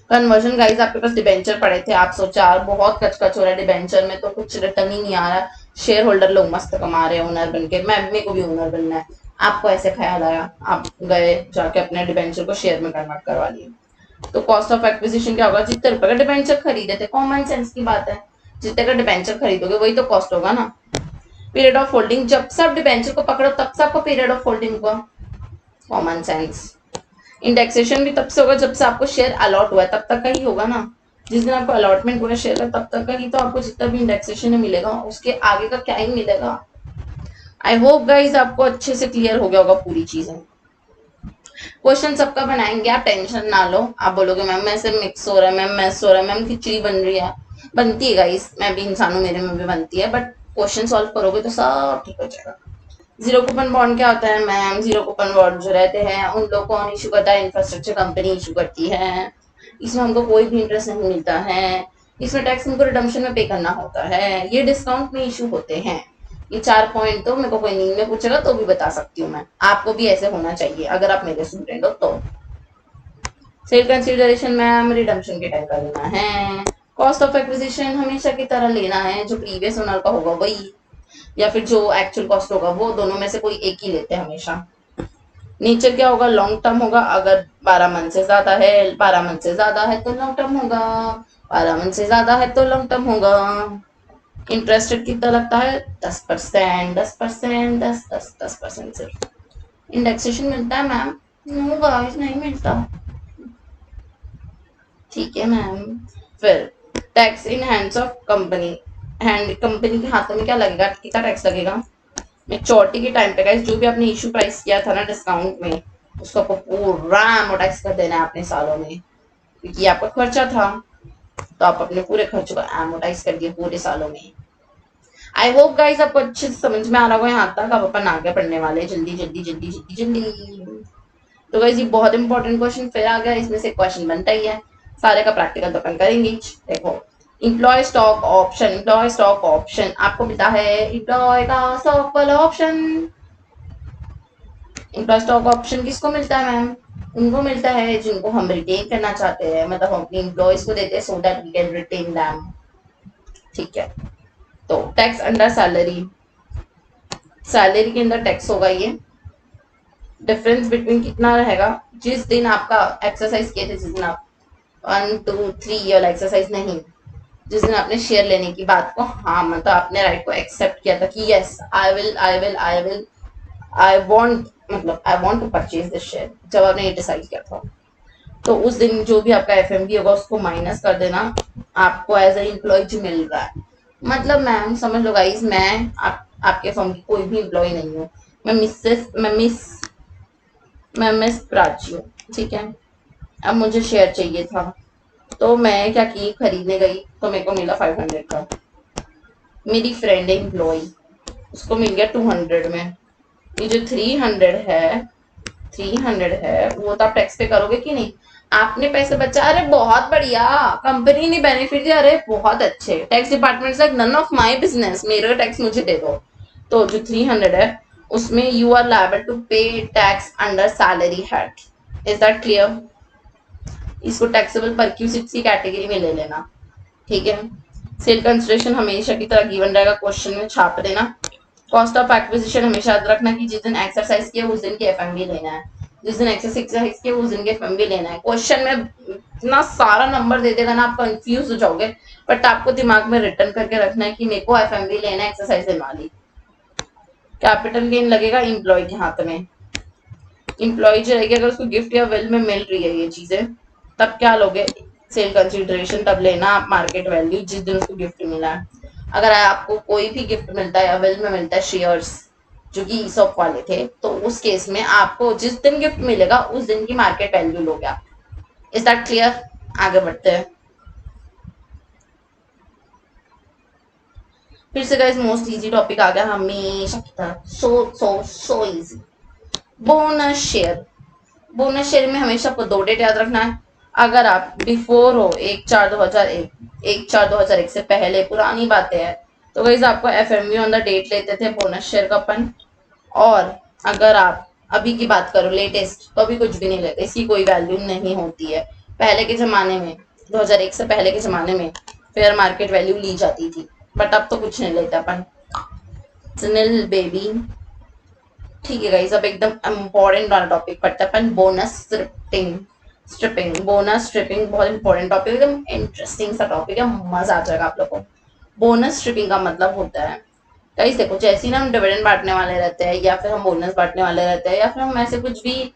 कन्वर्जन गाइस, आपके पास डिबेंचर पड़े थे, आप सोचा बहुत कचकच हो रहा है डिबेंचर में, तो कुछ रिटर्न ही नहीं आ रहा, शेयर होल्डर लोग मस्त कमा रहे हैं ओनर बन के, मैं मेरे को भी ओनर बनना है। आपको ऐसे ख्याल आया, आप गए जाके अपने डिबेंचर को शेयर में कन्वर्ट करवा लिए। तो कॉस्ट ऑफ एक्विजिशन क्या होगा, जितने रुपए का डिबेंचर खरीदे थे, कॉमन सेंस की बात है, जितने का डिबेंचर खरीदोगे वही तो कॉस्ट होगा ना। पीरियड ऑफ होल्डिंग, जब से आप डिबेंचर को पकड़ो तब से आपको पीरियड ऑफ होल्डिंग होगा, कॉमन सेंस। इंडेक्सेशन भी तब से होगा जब से आपको शेयर अलॉट हुआ है, तब तक का ही होगा ना। जिस दिन आपको अलॉटमेंट हुआ है शेयर का तब तक का ही तो आपको जितना भी इंडेक्सेशन मिलेगा, उसके आगे का क्या ही मिलेगा। आई होप गाइज आपको अच्छे से क्लियर हो गया होगा पूरी चीजें। क्वेश्चन सबका बनाएंगे, आप टेंशन ना लो। आप बोलोगे मैम ऐसे मिक्स हो रहा है, मैम मैस हो रहा है, मैम खिचड़ी बन रही है, बनती है गाइस, मैं भी इंसान हूँ, मेरे में भी बनती है, बट क्वेश्चन सॉल्व करोगे तो सब ठीक हो जाएगा। जीरो कूपन बॉन्ड क्या होता है मैम, जीरो कूपन बॉन्ड जो रहते हैं उन लोग कौन इशू करता है, इंफ्रास्ट्रक्चर कंपनी इशू करती है। इसमें हमको कोई भी इंटरेस्ट नहीं मिलता है, इसमें टैक्स हमको रिडम्पशन में पे करना होता है, ये डिस्काउंट में इशू होते हैं। ये 4 पॉइंट तो मेरे को कोई नींद में पूछेगा तो भी बता सकती हूँ मैं, आपको भी ऐसे होना चाहिए अगर आप मेरे स्टूडेंट हो तो। सेल कंसिडरेशन मैम रिडम्पशन के टाइम का लेना है, कॉस्ट ऑफ एक्विजिशन हमेशा की तरह लेना है, जो प्रीवियस ओनर का होगा वही, या फिर जो एक्चुअल कॉस्ट होगा वो, दोनों में से कोई एक ही लेते हैं हमेशा। नेचर क्या होगा, लॉन्ग टर्म होगा, अगर 12 मंथ से ज्यादा है, 12 मंथ से ज्यादा है तो लॉन्ग टर्म होगा, 12 मंथ से ज्यादा है तो लॉन्ग टर्म होगा। इंटरेस्ट रेट कितना लगता है, 10%, 10%, 10% सिर्फ। इंडेक्सेशन मिलता है मैम, नो गाइस नहीं मिलता। ठीक है मैम। फिर tax in hands of company, hand company के हाथों में क्या लगेगा, कितना टैक्स लगेगा। मेच्योरिटी के टाइम पे गाइस जो भी आपने इशू प्राइस किया था ना डिस्काउंट में, उसको आपको पूरा एमोटाइज कर देना है अपने सालों में, क्योंकि आपका खर्चा था, तो आप अपने पूरे खर्चों को एमोटाइज कर दिए पूरे सालों में। आई होप गाइस आपको अच्छे से समझ में आ रहा होगा यहाँ तक, अब अपन आगे पढ़ने वाले जल्दी जल्दी जल्दी जल्दी जल्दी। तो गाइस ये बहुत इंपॉर्टेंट क्वेश्चन फिर आ गया, इसमें से क्वेश्चन बनता ही है, सारे का प्रैक्टिकल तो अपन करेंगे। देखो employ stock option, employ stock option आपको मिलता है इम्प्लॉय का स्टॉक वाला ऑप्शन। इम्प्लॉय स्टॉक ऑप्शन किसको मिलता है मैम, उनको मिलता है जिनको हम रिटेन करना चाहते हैं, मतलब हम अपने इम्प्लॉयज को देते हैं so that we can retain them. ठीक है, तो टैक्स अंडर सैलरी, सैलरी के अंदर टैक्स होगा ये। डिफरेंस बिटवीन कितना रहेगा, जिस दिन आपका एक्सरसाइज किए थे, जिस दिन आप 1 2 3 ईयर एक्सरसाइज नहीं, जिस दिन आपने शेयर लेने की बात को, हाँ मतलब आपने राइट को एक्सेप्ट किया था कि यस आई वांट, मतलब I want to purchase this share, जब आपने ये डिसाइड किया था, तो उस दिन जो भी आपका एफएमवी होगा उसको माइनस कर देना, आपको एज ए एम्प्लॉय जो मिल रहा है। मतलब मैम समझ लो गाइस, मैं आपके फर्म की कोई भी एम्प्लॉय नहीं हूँ, मैं मिस प्राची हूँ, ठीक है। अब मुझे शेयर चाहिए था, तो मैं क्या की, खरीदने गई तो मेरे को मिला 500 का, मेरी फ्रेंड एम्प्लॉय उसको मिल गया 200 में, ये जो 300 है वो तो आप टैक्स पे करोगे कि नहीं, आपने पैसे बचा, अरे बहुत बढ़िया, कंपनी ने बेनिफिट दिया, अरे बहुत अच्छे, टैक्स डिपार्टमेंट से नन ऑफ माई बिजनेस, मेरा टैक्स मुझे दे दो। तो जो 300 है उसमें you are liable to pay tax under salary head, is that clear. इसको टैक्सेबल परक्यूसिट्स की कैटेगरी में ले लेना, ठीक है। सेल कंसिडरेशन हमेशा की तरह गिवन रहेगा, क्वेश्चन में छाप देना। कॉस्ट ऑफ एक्विजिशन हमेशा याद रखना कि जिस दिन एक्सरसाइज किया उस दिन की एफएमवी लेना है, जिस दिन एक्सरसाइज किया उस दिन की एफएमवी लेना है। क्वेश्चन में इतना सारा नंबर दे देगा ना, आप कंफ्यूज हो जाओगे, बट आपको दिमाग में रिटर्न करके रखना है कि मेरे को एफएमवी लेना है एक्सरसाइज लेने वाली। कैपिटल गेन लगेगा इम्प्लॉय के हाथ में, इम्प्लॉय जो रहेगी अगर उसको गिफ्ट या वेल में मिल रही है ये चीजें, तब क्या लोगे, सेल कंसिडरेशन तब लेना आप मार्केट वैल्यू जिस दिन उसको गिफ्ट मिला है। अगर आपको कोई भी गिफ्ट मिलता है या वेल में मिलता है शेयर्स जो कि ईसॉप वाले थे, तो उस केस में आपको जिस दिन गिफ्ट मिलेगा उस दिन की मार्केट वैल्यू लोगे आप। इज दैट क्लियर, आगे बढ़ते हैं। फिर से गाइस मोस्ट इजी टॉपिक आ गया हमेशा की तरह, so easy. Bonus share, bonus share में हमेशा आपको 2 डेट याद रखना है। अगर आप बिफोर हो 1/4/2001 से पहले पुरानी बातें हैं, तो गाइस आपको एफएमवी ऑन द डेट लेते थे बोनस शेयर का अपन, और अगर आप अभी की बात करो लेटेस्ट, तो अभी कुछ भी नहीं लेते, इसकी कोई वैल्यू नहीं होती है। पहले के ज़माने में 2001 से पहले के ज़माने में फेयर मार्केट वैल्यू ली जाती थी, बट अब तो कुछ नहीं लेते अपन। स्निल बेबी। ठीक है गाइस, अब एकदम इम्पोर्टेंट वाला टॉपिक पढ़ते हैं अपन, बोनस स्ट्रिपिंग। बोनस स्ट्रिपिंग बहुत इंपॉर्टेंट टॉपिक, एकदम इंटरेस्टिंग सा टॉपिक है, मजा आ जाएगा आप लोगों को। बोनस स्ट्रिपिंग का मतलब होता है गाइस, देखो जैसे ही ना हम डिविडेंड बांटने वाले रहते हैं, या फिर हम बोनस बांटने वाले रहते हैं, या फिर हम ऐसे कुछ भी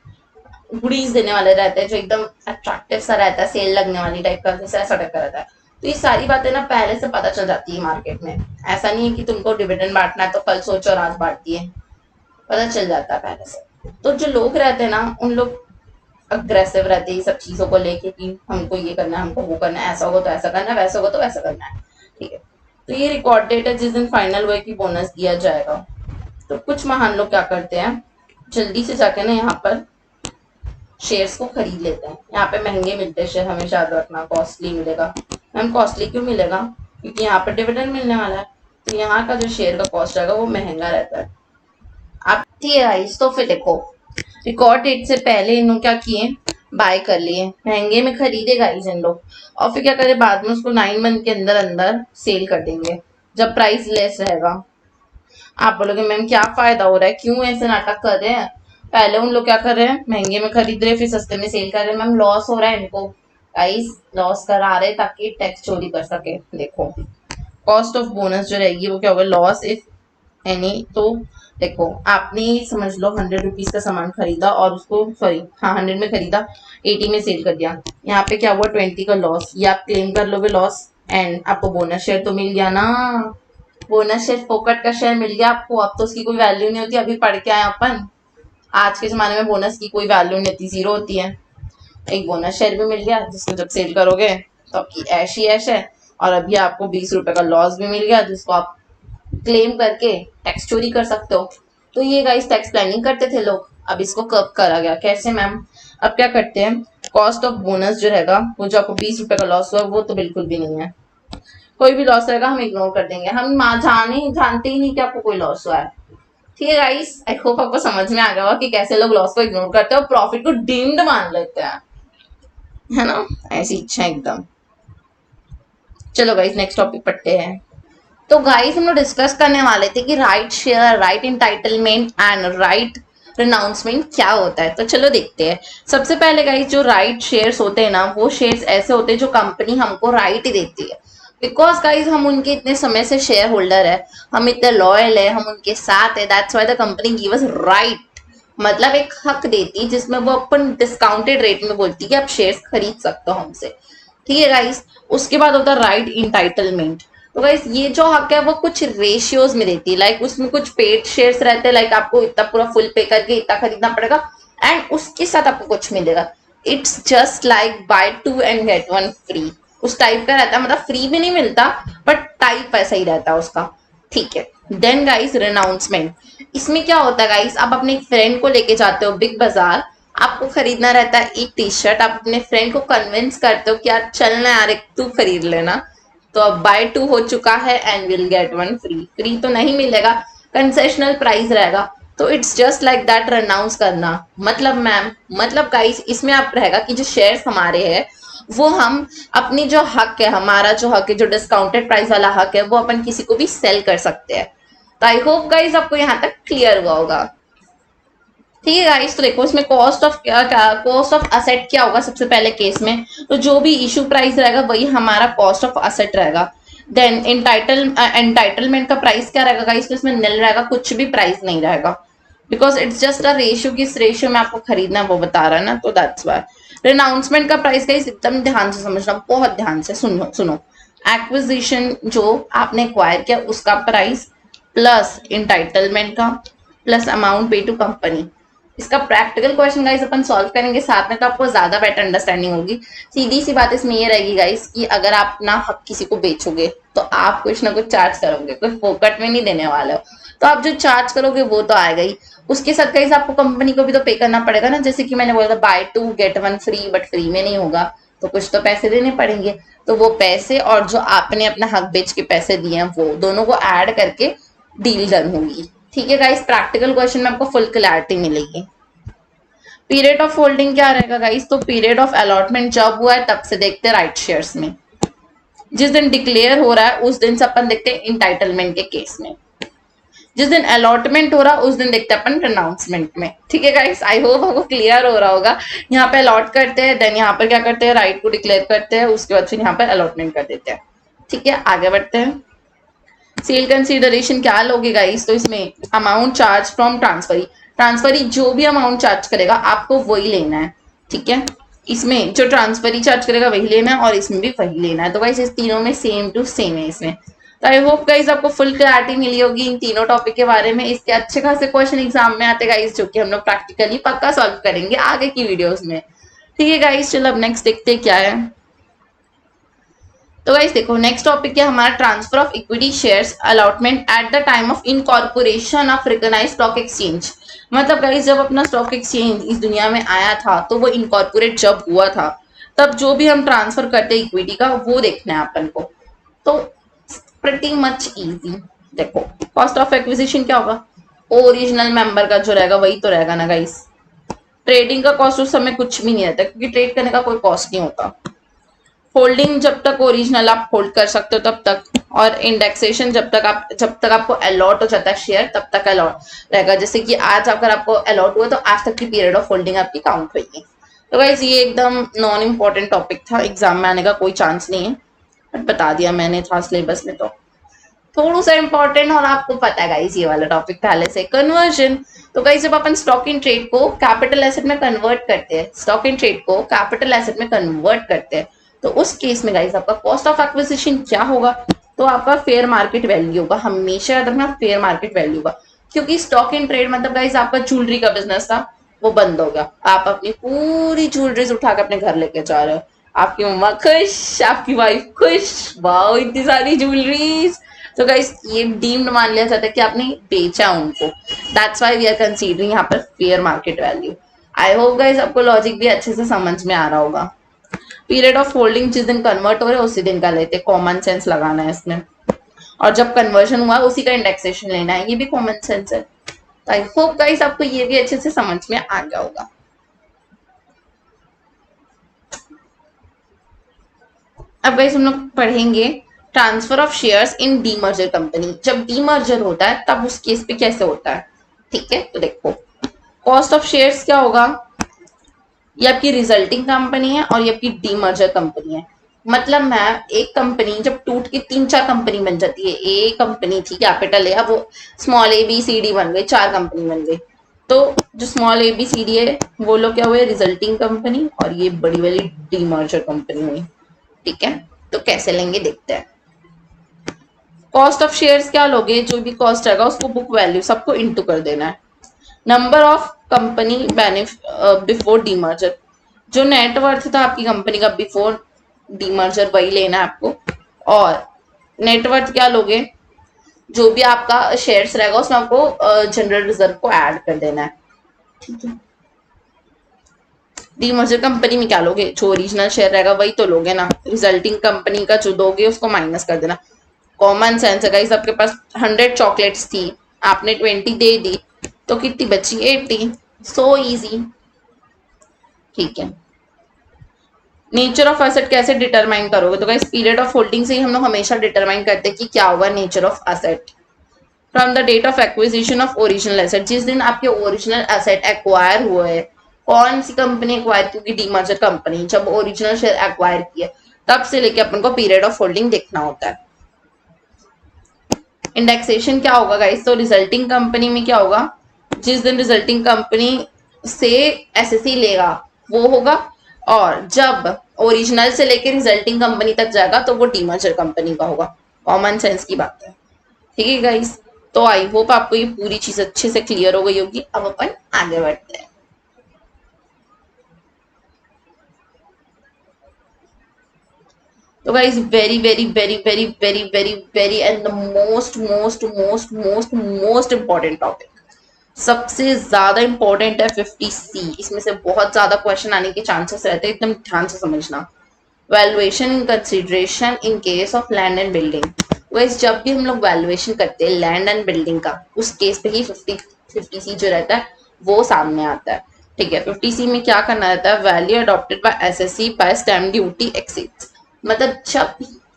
गुडीज देने वाले रहते हैं जो एकदम अट्रैक्टिव सा रहता है, सेल लगने वाली टाइप का, जैसे ऐसा टाइप का रहता है, तो ये सारी बातें ना पहले से पता चल जाती है मार्केट में। ऐसा नहीं है कि तुमको डिविडेंड बांटना है तो कल सोचो और आज बांट दिए, पता चल जाता है पहले से। तो जो लोग रहते हैं ना, उन लोग अग्रेसिव रहते हैं सब चीजों को लेके कि हमको ये करना है, हमको वो करना है, ऐसा होगा तो ऐसा करना है, वैसा होगा तो वैसा करना है। ठीक है, तो ये रिकॉर्ड डेट है जिस दिन फाइनल हुए कि बोनस दिया जाएगा। तो कुछ महान लोग क्या करते हैं, जल्दी से जाके ना यहाँ पर शेयर्स को खरीद लेते हैं। यहाँ पे महंगे मिलते हैं शेयर, हमेशा याद रखना, कॉस्टली मिलेगा। मैम कॉस्टली क्यों मिलेगा, क्योंकि यहाँ पर डिविडेंड मिलने वाला है, तो यहाँ का जो शेयर का कॉस्ट रहेगा वो महंगा रहता है। आप ठीक है गाइस, तो फिर देखो रिकॉर्ड डेट से पहले इन्होंने क्या किए, बाय कर लिए, महंगे में खरीदे गाइस इन लोग, और फिर क्या करे बाद में उसको 9 मंथ के अंदर अंदर सेल कर देंगे जब प्राइस लेस रहेगा। आप बोलोगे मैम क्या फायदा हो रहा है, क्यों ऐसे नाटक कर रहे हैं। पहले उन लोग क्या कर रहे हैं, महंगे में खरीद रहे फिर सस्ते में सेल कर रहे हैं, मैम लॉस हो रहा है इनको। गाइस लॉस करा रहे ताकि टैक्स चोरी कर सके। देखो कॉस्ट ऑफ बोनस जो रहेगी वो क्या होगा, लॉस इफ एनी। तो देखो आपने समझ लो 100 रुपीज का सामान खरीदा और उसको सॉरी हाँ 100 में खरीदा, 80 में सेल कर दिया, यहाँ पे क्या हुआ 20 का लॉस, ये आप क्लेम कर लोगे लॉस, एंड आपको बोनस शेयर तो मिल गया ना। बोनस शेयर फोकट का शेयर मिल गया आपको, अब तो उसकी कोई वैल्यू नहीं होती। अभी पढ़ के आए अपन, आज के जमाने में बोनस की कोई वैल्यू नहीं होती, जीरो होती है। एक बोनस शेयर भी मिल गया जिसको जब सेल करोगे तो आपकी ऐश ही ऐश है, और अभी आपको 20 रुपए का लॉस भी मिल गया जिसको आप क्लेम करके टैक्स चोरी कर सकते हो। तो ये गाइस टैक्स प्लानिंग करते थे लोग, अब इसको कब करा गया, कैसे मैम। अब क्या करते हैं, कॉस्ट ऑफ बोनस जो रहेगा वो जो आपको 20 रुपए का लॉस हुआ वो तो बिल्कुल भी नहीं है, कोई भी लॉस रहेगा हम इग्नोर कर देंगे, हम जानते ही नहीं कि आपको कोई लॉस हुआ है। ठीक है गाइस, आई होप आपको समझ में आ गया होगा कि कैसे लोग लॉस को इग्नोर करते हैं और प्रॉफिट को डीम्ड मान लेते हैं, है ना, ऐसी इच्छा एकदम। चलो गाइस नेक्स्ट टॉपिक पढ़ते हैं। तो गाइस हम लोग डिस्कस करने वाले थे कि right share, right entitlement and right renouncement क्या होता है। तो चलो देखते हैं। सबसे पहले गाइस जो राइट शेयर्स होते हैं ना, वो शेयर्स ऐसे होते हैं जो कंपनी हमको राइट देती है, बिकॉज गाइज हम उनके इतने समय से शेयर होल्डर है, हम इतने लॉयल है, हम उनके साथ है, that's why the company give us right, मतलब एक हक देती है जिसमें वो अपन डिस्काउंटेड रेट में बोलती है कि आप शेयर्स खरीद सकते हो हमसे। ठीक है गाइस, उसके बाद होता है राइट इंटाइटलमेंट। तो गाइस ये जो हक है वो कुछ रेशियोज में देती है, लाइक उसमें कुछ पेड शेयर्स रहते हैं, लाइक आपको इतना पूरा फुल पे करके इतना खरीदना पड़ेगा एंड उसके साथ आपको कुछ मिलेगा। It's just like buy 2 and get 1 free, उस टाइप का रहता है, मतलब फ्री भी नहीं मिलता बट टाइप ऐसा ही रहता है उसका। ठीक है, देन गाइस रिनाउंसमेंट, इसमें क्या होता है गाइस, आप अपने एक फ्रेंड को लेके जाते हो बिग बाजार, आपको खरीदना रहता है एक टी शर्ट, आप अपने फ्रेंड को कन्विंस करते हो कि यार चलना यार एक तू खरीद लेना, तो अब बाय 2 हो चुका है and will get 1 free. Free तो नहीं मिलेगा, कंसेशनल प्राइस रहेगा। तो इट्स जस्ट लाइक दैट रनाउंस करना, मतलब मैम, मतलब गाइस इसमें आप रहेगा कि जो शेयर्स हमारे हैं वो हम अपनी जो हक है, हमारा जो हक है, जो डिस्काउंटेड प्राइस वाला हक है, वो अपन किसी को भी सेल कर सकते हैं। तो आई होप गाइस आपको यहाँ तक क्लियर हुआ होगा। ठीक है गाइस, तो देखो इसमें cost of cost of asset क्या होगा सबसे पहले केस में, तो जो भी इशू प्राइस रहेगा वही हमारा कॉस्ट ऑफ असेट रहेगा। देन एंटाइटलमेंट का प्राइस क्या रहेगा गाइस, तो इसमें निल रहेगा, कुछ भी प्राइस नहीं रहेगा, because it's just a ratio, किस रेशियो में आपको खरीदना है वो बता रहा है ना, तो दैट्स वाई। रिनाउंसमेंट का प्राइस गाइस एकदम ध्यान से समझना, बहुत ध्यान से सुनो सुनो। एक्विजिशन जो आपने एक्वायर किया उसका प्राइस, प्लस इंटाइटलमेंट का, प्लस अमाउंट पे टू कंपनी। इसका प्रैक्टिकल क्वेश्चन गाइस अपन सॉल्व करेंगे साथ में, तो आपको ज्यादा बेटर अंडरस्टैंडिंग होगी। सीधी सी बात इसमें ये रहेगी गाइस कि अगर आप ना हक किसी को बेचोगे तो आप कुछ ना कुछ चार्ज करोगे, कोई फोकट में नहीं देने वाले हो, तो आप जो चार्ज करोगे वो तो आएगा ही। उसके साथ गाइस आपको कंपनी को भी तो पे करना पड़ेगा ना, जैसे कि मैंने बोला था buy 2 get 1 free, but free में नहीं होगा, तो कुछ तो पैसे देने पड़ेंगे। तो वो पैसे और जो आपने अपना हक बेच के पैसे दिए हैं वो दोनों को ऐड करके डील डन होगी। ठीक है गाइस, प्रैक्टिकल क्वेश्चन में आपको फुल क्लैरिटी मिलेगी। पीरियड ऑफ होल्डिंग क्या रहेगा गाइस, तो पीरियड ऑफ अलॉटमेंट जब हुआ है तब से देखते हैं राइट शेयर्स में, जिस दिन डिक्लेयर हो रहा है उस दिन से अपन देखते हैं इंटाइटलमेंट के केस में, जिस दिन अलॉटमेंट हो रहा उस दिन देखते हैं अपन अनाउंसमेंट में। ठीक है गाइस, आई होप आपको क्लियर हो रहा होगा। यहाँ पे अलॉट करते हैं, देन यहाँ पर क्या करते हैं, राइट को डिक्लेयर करते हैं, उसके बाद फिर यहाँ पर अलॉटमेंट कर देते हैं। ठीक है, आगे बढ़ते हैं। सेल कंसीडरेशन क्या लोगे गाइस, तो इसमें amount charge from transferee, transferee जो भी अमाउंट चार्ज करेगा आपको वही लेना है। ठीक है, इसमें जो ट्रांसफरी चार्ज करेगा वही लेना है और इसमें भी वही लेना है। तो गाइस इस तीनों में सेम टू सेम है इसमें। तो आई होप गाइस आपको फुल क्लैरिटी मिली होगी इन तीनों टॉपिक के बारे में। इसके अच्छे खासे क्वेश्चन एग्जाम में आते गाइस, जो कि हम लोग प्रैक्टिकली पक्का सॉल्व करेंगे आगे की वीडियोस में। ठीक है गाइस, चलो अब नेक्स्ट देखते हैं क्या है। तो गाइस देखो, नेक्स्ट टॉपिक है हमारा transfer of equity shares allotment at the time of incorporation of recognised stock exchange. मतलब गाइस जब अपना स्टॉक एक्सचेंज इस दुनिया में आया था तो वो इनकॉर्पोरेट जब हुआ था, तब जो भी हम ट्रांसफर करते हैं इक्विटी का वो देखना है अपन को। तो प्रिटी मच इजी। देखो, कॉस्ट ऑफ एक्विजिशन क्या होगा, ओरिजिनल मेंबर का जो रहेगा वही तो रहेगा ना गाइस। ट्रेडिंग का कॉस्ट उस समय कुछ भी नहीं रहता, क्योंकि ट्रेड करने का कोई कॉस्ट नहीं होता। होल्डिंग जब तक ओरिजिनल आप होल्ड कर सकते हो तब तक, और इंडेक्सेशन जब तक आपको अलॉट हो जाता है शेयर तब तक अलॉट रहेगा। जैसे कि आज अगर आपको अलॉट हुआ तो आज तक की पीरियड ऑफ होल्डिंग आपकी काउंट होगी। तो गाइस ये एकदम नॉन इम्पॉर्टेंट टॉपिक था, एग्जाम में आने का कोई चांस नहीं है, बट बता दिया मैंने, था सिलेबस में तो थोड़ा सा इंपॉर्टेंट। और आपको पता है गाइस ये वाला टॉपिक पहले से, कन्वर्जन। तो गाइस जब अपन स्टॉक इन ट्रेड को कैपिटल एसेट में कन्वर्ट करते हैं, स्टॉक इन ट्रेड को कैपिटल एसेट में कन्वर्ट करते हैं, तो उस केस में गाइस आपका कॉस्ट ऑफ एक्विजिशन क्या होगा, तो आपका फेयर मार्केट वैल्यू होगा। हमेशा याद रखना फेयर मार्केट वैल्यू होगा, क्योंकि स्टॉक इन ट्रेड मतलब गाइस आपका ज्वेलरी का बिजनेस था वो बंद हो गया, आप अपनी पूरी ज्वेलरीज उठा के अपने घर लेके जा रहे हो, आपकी मम्मा खुश, आपकी वाइफ खुश, वाओ इतनी सारी ज्वेलरीज। तो गाइस ये डीम्ड मान लिया जाता है कि आपने बेचा उनको, that's why we are considering यहाँ पर fair market value. I hope guys आपको लॉजिक भी अच्छे से समझ में आ रहा होगा। पीरियड ऑफ होल्डिंग जिस दिन कन्वर्ट हो रहे हैं उसी दिन का लेते, कॉमन सेंस लगाना है इसमें, और जब कन्वर्जन हुआ उसी का इंडेक्सेशन लेना है, ये भी कॉमन सेंस है। आई होप गाइस आपको ये भी अच्छे से समझ में आ गया होगा। अब गाइस हम लोग पढ़ेंगे transfer of shares in demerger company. जब डीमर्जर होता है तब उस केस पे कैसे होता है। ठीक है, तो देखो कॉस्ट ऑफ शेयर्स क्या होगा, ये आपकी रिजल्टिंग कंपनी है और ये आपकी डीमर्जर कंपनी है। मतलब मैं एक कंपनी जब टूट के 3-4 कंपनी बन जाती है, ए कंपनी थी कैपिटल है, अब वो small A B C D बन गई, 4 कंपनी बन गई। तो जो small A B C D है वो लोग क्या हुए, रिजल्टिंग कंपनी, और ये बड़ी वाली डीमर्जर कंपनी हुई। ठीक है, तो कैसे लेंगे देखते हैं। कॉस्ट ऑफ शेयर्स क्या लोगे, जो भी कॉस्ट आएगा उसको बुक वैल्यू सबको इंटू कर देना है। Number of company before demerger, जो नेटवर्थ था आपकी कंपनी का बिफोर डीमर्जर वही लेना है आपको। और नेटवर्थ क्या लोगे, जो भी आपका शेयर्स रहेगा उसमें आपको जनरल रिजर्व को ऐड कर देना है। ठीक है, डीमर्जर कंपनी में क्या लोगे, जो ओरिजिनल शेयर रहेगा वही तो लोगे ना, रिजल्टिंग कंपनी का जो दोगे उसको माइनस कर देना। कॉमन सेंस है गाइस, आपके पास 100 चॉकलेट्स थी, आपने 20 दे दी तो कितनी बची, 80। So easy. ठीक है, नेचर ऑफ एसेट कैसे डिटरमाइन करोगे, तो गाइस पीरियड ऑफ होल्डिंग से ही हम लोग हमेशा डिटरमाइन करते हैं कि क्या होगा nature of asset. From the date of acquisition of original asset, जिस दिन आपके ओरिजिनल एसेट एक्वायर हुए, कौन सी कंपनी एक्वायर की होगी, डीमर्जर कंपनी, जब ओरिजिनल शेयर एक्वायर किए तब से लेके अपन को पीरियड ऑफ होल्डिंग देखना होता है। इंडेक्सेशन क्या होगा गाइस, तो रिजल्टिंग कंपनी में क्या होगा, जिस दिन रिजल्टिंग कंपनी से एसएससी लेगा वो होगा, और जब ओरिजिनल से लेके रिजल्टिंग कंपनी तक जाएगा तो वो डीमर्जर कंपनी का होगा। कॉमन सेंस की बात है। ठीक है गाइस, तो आई होप आपको ये पूरी चीज अच्छे से क्लियर हो गई होगी। अब अपन आगे बढ़ते हैं। तो guys very very very very very very very and the most most most most most important topic, सबसे ज्यादा इंपॉर्टेंट है 50C। इसमें से बहुत ज्यादा क्वेश्चन आने के चांसेस रहते हैं, एकदम ध्यान से समझना। Valuation in consideration in case of land and building. वैसे जब भी हम लोग वैल्यूएशन करते हैं लैंड एंड बिल्डिंग का, उस केस पे ही 50C जो रहता है वो सामने आता है। ठीक है, 50C में क्या करना रहता है, value adopted by SSC by stamp duty exceeds. मतलब जब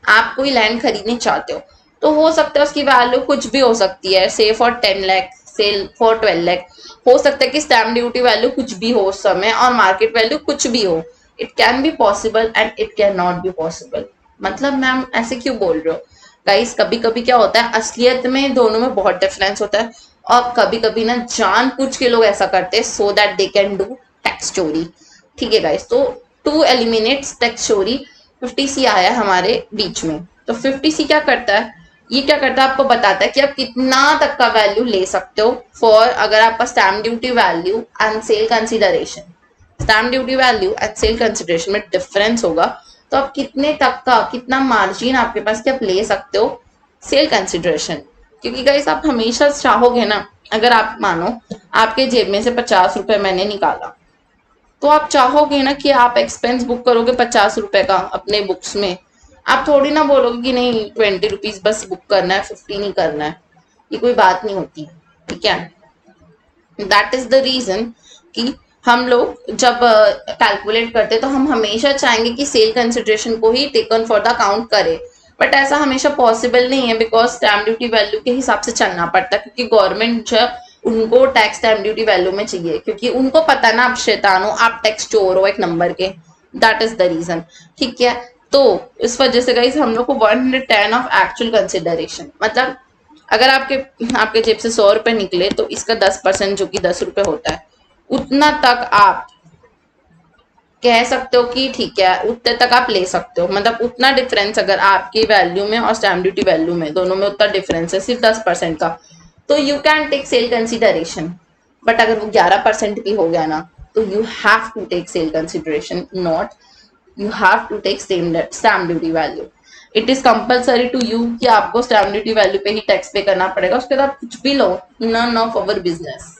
आप कोई लैंड खरीदने चाहते हो तो हो सकता है उसकी वैल्यू कुछ भी हो सकती है, sale for 10 lakh, sale for 12 lakh, हो सकता है कि स्टैम्प ड्यूटी वैल्यू कुछ भी हो उस समय और मार्केट वैल्यू कुछ भी हो। It can be possible and it can not be possible. मतलब मैम ऐसे क्यों बोल रहे हो गाइस, कभी कभी क्या होता है असलियत में दोनों में बहुत डिफरेंस होता है, और कभी कभी ना जानबूझ के लोग ऐसा करते हैं so that they can do tax चोरी। ठीक है गाइस, तो टू एलिमिनेट टैक्स चोरी 50C आया हमारे बीच में। तो 50C क्या करता है, ये क्या करता है आपको बताता है कि आप कितना तक का वैल्यू ले सकते हो फॉर, अगर आपका stamp duty value and sale consideration, stamp duty value and sale consideration में डिफरेंस होगा तो आप कितने तक का, कितना मार्जिन आपके पास कि आप ले सकते हो सेल कंसिडरेशन। क्योंकि गाइस आप हमेशा चाहोगे ना, अगर आप मानो आपके जेब में से 50 रुपए मैंने निकाला, तो आप चाहोगे ना कि आप एक्सपेंस बुक करोगे 50 रुपए का अपने बुक्स में। आप थोड़ी ना बोलोगे कि नहीं 20 रुपीज बस बुक करना है, 50 नहीं करना है। ये कोई बात नहीं होती। ठीक है, दैट इज द रीजन कि हम लोग जब कैलकुलेट करते हैं तो हम हमेशा चाहेंगे कि सेल कंसिडरेशन को ही टेकन फॉर द अकाउंट करे। बट ऐसा हमेशा पॉसिबल नहीं है, बिकॉज स्टैम्प ड्यूटी वैल्यू के हिसाब से चलना पड़ता है, क्योंकि गवर्नमेंट जो उनको टैक्स स्टैम्प ड्यूटी वैल्यू में चाहिए, क्योंकि उनको पता ना आप शैतान हो, आप टैक्स चोर हो एक नंबर के। That is the reason. ठीक है, तो इस वजह से गाइस हम लोग को 110 ऑफ एक्चुअल कंसिडरेशन, मतलब अगर आपके आपके जेब से 100 रुपए निकले तो इसका 10% जो कि 10 रुपए होता है, उतना तक आप कह सकते हो कि ठीक है उतने तक आप ले सकते हो। मतलब उतना डिफरेंस अगर आपकी वैल्यू में और स्टैम्प ड्यूटी वैल्यू में दोनों में उतना डिफरेंस है सिर्फ 10% का, तो you can take sale consideration. But अगर वो 11% भी हो गया ना, तो you have to take sale consideration, not you have to take stamp duty value. It is compulsory to you कि आपको स्टैम्प ड्यूटी वैल्यू पे ही टैक्स पे करना पड़ेगा, उसके बाद आप कुछ भी लो, none of our business.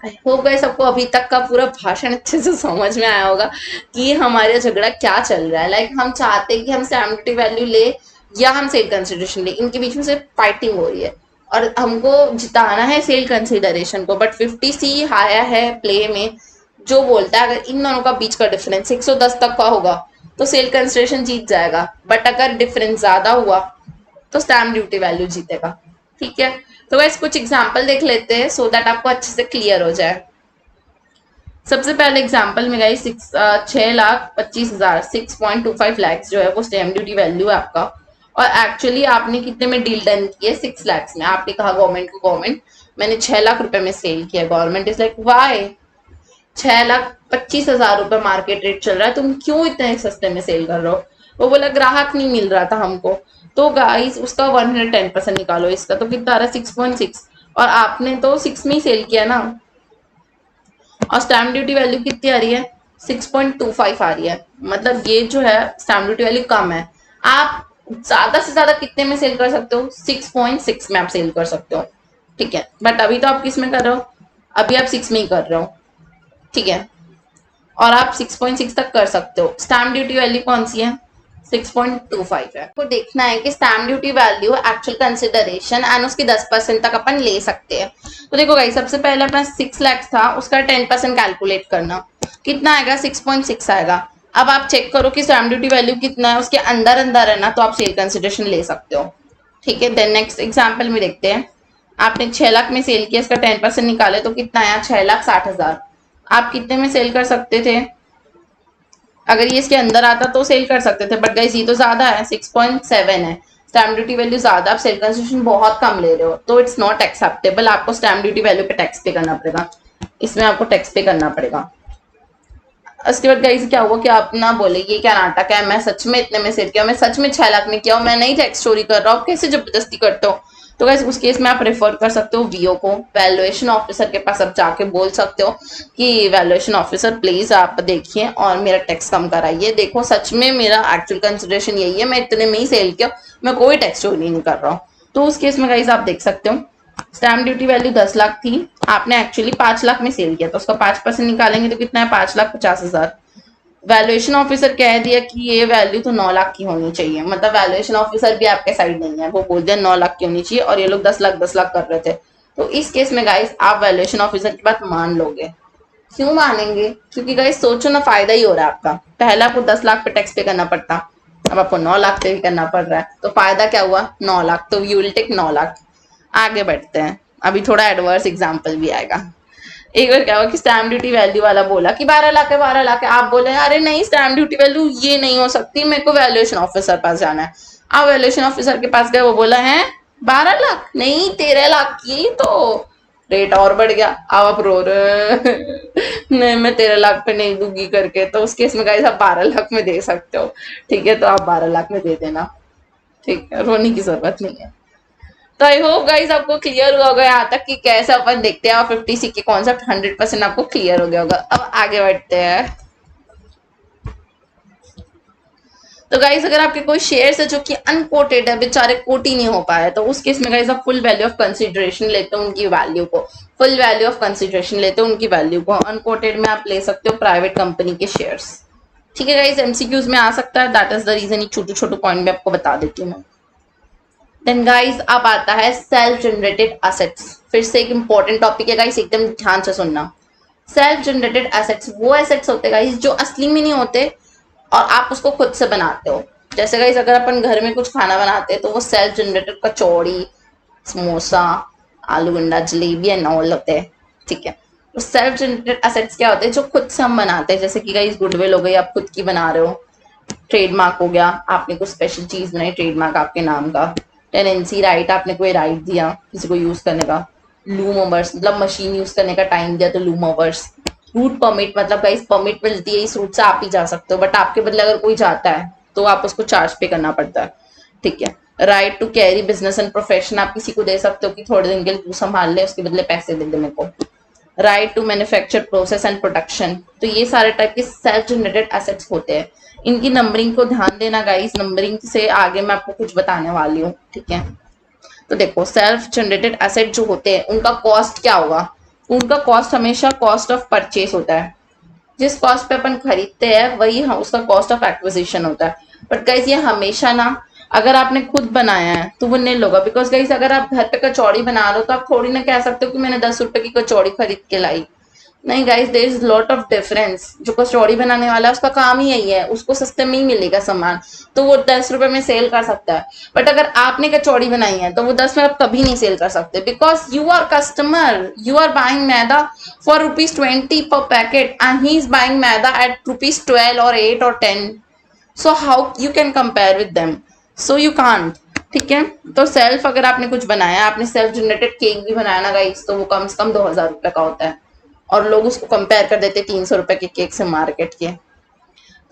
I hope guys सबको अभी तक का पूरा भाषण अच्छे से समझ में आया होगा कि हमारे झगड़ा क्या चल रहा है। लाइक हम चाहते हैं कि हम स्टैम्प ड्यूटी वैल्यू ले या हम सेल कंसिडरेशन ले, इनके बीच में से फाइटिंग हो रही है और हमको जिताना है सेल कंसिडरेशन को। बट 50C आया है प्ले में, जो बोलता है अगर इन दोनों का बीच का डिफरेंस 110 तक का होगा तो सेल कंसिडरेशन जीत जाएगा, बट अगर डिफरेंस ज्यादा हुआ तो स्टैम्प ड्यूटी वैल्यू जीतेगा। ठीक है, तो वैसे कुछ एग्जांपल देख लेते हैं सो दैट आपको अच्छे से क्लियर हो जाए। सबसे पहले एग्जांपल में गई 6,25,000 6.25 लाख जो है वो स्टैम्प ड्यूटी वैल्यू है आपका, और एक्चुअली आपने कितने में डील डन की है 6 लाख में। आपने कहा गवर्नमेंट को, गवर्नमेंट मैंने 6 लाख रुपए में सेल किया। गवर्नमेंट इज लाइक वाई 6,25,000 रुपए मार्केट रेट चल रहा है, तुम क्यों इतने सस्ते में सेल कर रहे हो। वो बोला ग्राहक नहीं मिल रहा था हमको। तो गाइस उसका 110% निकालो, इसका तो कितना आ रहा है 6.6, और आपने तो 6 में ही सेल किया ना, और स्टैम्प ड्यूटी वैल्यू कितनी आ रही है 6.25 आ रही है। मतलब ये जो है स्टैम्प ड्यूटी वैल्यू कम है। आप ज्यादा से ज्यादा कितने में सेल कर सकते हो 6.6 में आप सेल कर सकते हो। ठीक है, बट अभी तो आप किस में कर रहे हो, अभी आप 6 में ही कर रहे हो। ठीक है, और आप 6.6 तक कर सकते हो। स्टैम्प ड्यूटी वैल्यू कौन सी है 6.25 है। आपको देखना है कि stamp duty value actual consideration and उसकी 10% तक अपन ले सकते हैं। तो देखो गाइस सबसे पहले अपना 6 लाख था, उसका 10% कैलकुलेट करना, कितना आएगा 6.6 आएगा। अब आप चेक करो कि स्टैम्प ड्यूटी वैल्यू कितना है, उसके अंदर अंदर है ना, तो आप सेल कंसिडरेशन ले सकते हो। ठीक है, देन नेक्स्ट एग्जाम्पल में देखते हैं। आपने 6 लाख में सेल किया, इसका 10% निकाले तो कितना आया 6,60,000। आप कितने में सेल कर सकते थे, अगर ये इसके अंदर आता तो सेल कर सकते थे, बट गाइस ये तो ज्यादा है 6.7 है, स्टैम्प ड्यूटी वैल्यू ज्यादा, आप सेल कंसिडरेशन बहुत कम ले रहे हो, तो इट्स नॉट एक्सेप्टेबल। आपको स्टैम्प ड्यूटी वैल्यू पे टैक्स पे करना पड़ेगा, इसमें आपको टैक्स पे करना पड़ेगा। उसके बाद गाइस क्या हुआ कि आप ना बोले ये क्या नाटक है, मैं सच में इतने में सेल किया, मैं सच में 6 लाख में किया हूँ, मैं नहीं टैक्स चोरी कर रहा हूँ, कैसे जबरदस्ती करते हो। तो गाइस उस केस में आप रेफर कर सकते हो वीओ को, वैल्यूएशन ऑफिसर के पास आप जाके बोल सकते हो कि वैल्यूएशन ऑफिसर प्लीज आप देखिए और मेरा टैक्स कम कराइए, देखो सच में मेरा एक्चुअल कंसिडरेशन यही है, मैं इतने में ही सेल किया, मैं कोई टैक्स चोरी नहीं कर रहा हूँ। तो उस केस में गाइस आप देख सकते हो स्टैम्प ड्यूटी वैल्यू 10 लाख थी, आपने एक्चुअली 5 लाख में सेल किया, तो उसका 5% निकालेंगे तो कितना है 5,50,000। वैल्यूएशन ऑफिसर कह दिया कि ये वैल्यू तो 9 लाख की होनी चाहिए, मतलब वैल्यूएशन ऑफिसर भी आपके साइड नहीं है, वो बोल दिया 9 लाख की होनी चाहिए और ये लोग 10 लाख कर रहे थे। तो इस केस में गाइस आप वैल्यूएशन ऑफिसर की बात मान लोगे। क्यों मानेंगे? क्योंकि गाइस सोचो ना, फायदा ही हो रहा है आपका। पहले आपको 10 लाख पे टैक्स पे करना पड़ता, अब आपको 9 लाख पे भी करना पड़ रहा है, तो फायदा क्या हुआ? 9 लाख। तो यू विल टेक 9 लाख। आगे बढ़ते हैं, अभी थोड़ा एडवर्स एग्जाम्पल भी आएगा। एक बार क्या हुआ कि स्टैम्प ड्यूटी वैल्यू वाला बोला कि 12 लाख है, 12 लाख है। आप बोले अरे नहीं, स्टैम्प ड्यूटी वैल्यू ये नहीं हो सकती, मेरे को वैल्यूएशन ऑफिसर पास जाना है। आप वैल्यूएशन ऑफिसर के पास गए, वो बोला है 12 लाख नहीं, 13 लाख की। तो रेट और बढ़ गया। अब आप रो रहे नहीं मैं 13 लाख पे नहीं दूंगी करके। तो उस केस में गाइस आप 12 लाख में दे सकते हो। ठीक है, तो आप 12 लाख में दे देना। ठीक है, रोने की जरूरत नहीं है। तो आई होप गाइस आपको क्लियर हुआ होगा यहाँ तक कि कैसे अपन देखते हैं, और 50C के कॉन्सेप्ट 100% आपको क्लियर हो गया होगा। अब आगे बढ़ते हैं। तो गाइस अगर आपके कोई शेयर्स है जो कि अनकोटेड है, बेचारे कोट ही नहीं हो पाए, तो उस केस में गाइस आप फुल वैल्यू ऑफ कंसिडरेशन लेते हो उनकी वैल्यू को, फुल वैल्यू ऑफ कंसिडरेशन लेते हो उनकी वैल्यू को। अनकोटेड में आप ले सकते हो प्राइवेट कंपनी के शेयर्स। ठीक है गाइस, एमसीक्यूज में आ सकता है, दैट इज द रीजन। ये छोटे छोटे पॉइंट में आपको बता देती हूँ मैं। देन गाइस अब आता है सेल्फ जनरेटेड एसेट्स। फिर से एक इंपॉर्टेंट टॉपिक है गाइस, एकदम ध्यान से सुनना। सेल्फ जनरेटेड एसेट्स वो एसेट्स होते हैं गाइस जो असली में नहीं होते और आप उसको खुद से बनाते हो। जैसे गाइस अगर अपन घर में कुछ खाना बनाते हैं तो वो सेल्फ जनरेटेड कचौड़ी, समोसा, आलू गंडा, जलेबी एंड ऑल होते हैं। ठीक है, तो सेल्फ जनरेटेड एसेट्स क्या होते हैं? जो खुद से हम बनाते हैं। जैसे कि गाइस गुडविल हो गई, आप खुद की बना रहे हो। ट्रेडमार्क हो गया, आपने कुछ स्पेशल चीज बनाई, ट्रेडमार्क आपके नाम का। टेनेंसी राइट, आपने कोई राइट दिया किसी को यूज करने का। लूम ओवर्स मतलब मशीन यूज करने का टाइम दिया, तो लूम ओवर्स। रूट परमिट मतलब गाइस परमिट मिलती है, इस रूट से आप ही जा सकते हो, बट आपके बदले अगर कोई जाता है तो आप उसको चार्ज पे करना पड़ता है। ठीक है। Right to carry business and profession, आप किसी को दे सकते हो कि थोड़े दिन के लिए तू संभाल ले, उसके बदले पैसे दे दे मेरे को। Right to manufacture process and production, तो ये सारे टाइप के सेल्फ जनरेटेड एसेट्स होते हैं। इनकी नंबरिंग को ध्यान देना गाइस, नंबरिंग से आगे मैं आपको कुछ बताने वाली हूँ। ठीक है, तो देखो सेल्फ जनरेटेड एसेट जो होते हैं उनका कॉस्ट क्या होगा? उनका कॉस्ट हमेशा कॉस्ट ऑफ परचेस होता है। जिस कॉस्ट पे अपन खरीदते हैं वही उसका कॉस्ट ऑफ एक्विजिशन होता है। बट गाइस ये हमेशा ना, अगर आपने खुद बनाया है तो वो नील होगा। बिकॉज गाइस अगर आप घर पे कचौड़ी बना रहे हो तो आप थोड़ी ना कह सकते हो कि मैंने 10 रुपए की कचौड़ी खरीद के लाई। नहीं guys, there is lot of difference. जो कचौड़ी बनाने वाला है उसका काम ही यही है, उसको सस्ते में ही मिलेगा सामान, तो वो 10 रुपए में सेल कर सकता है। बट अगर आपने कचौड़ी बनाई है तो वो 10 में आप कभी नहीं सेल कर सकते, because you are customer, you are buying maida for ₹20 per packet and he is buying maida at ₹12 और 8 और 10। So how you can compare with them? So you can't. ठीक है, तो सेल्फ अगर आपने कुछ बनाया, आपने सेल्फ जनरेटेड केक भी बनाया ना गाइस, तो वो कम से कम 2000 रुपए का होता है और लोग उसको कंपेयर कर देते 300 रुपए के केक से मार्केट के।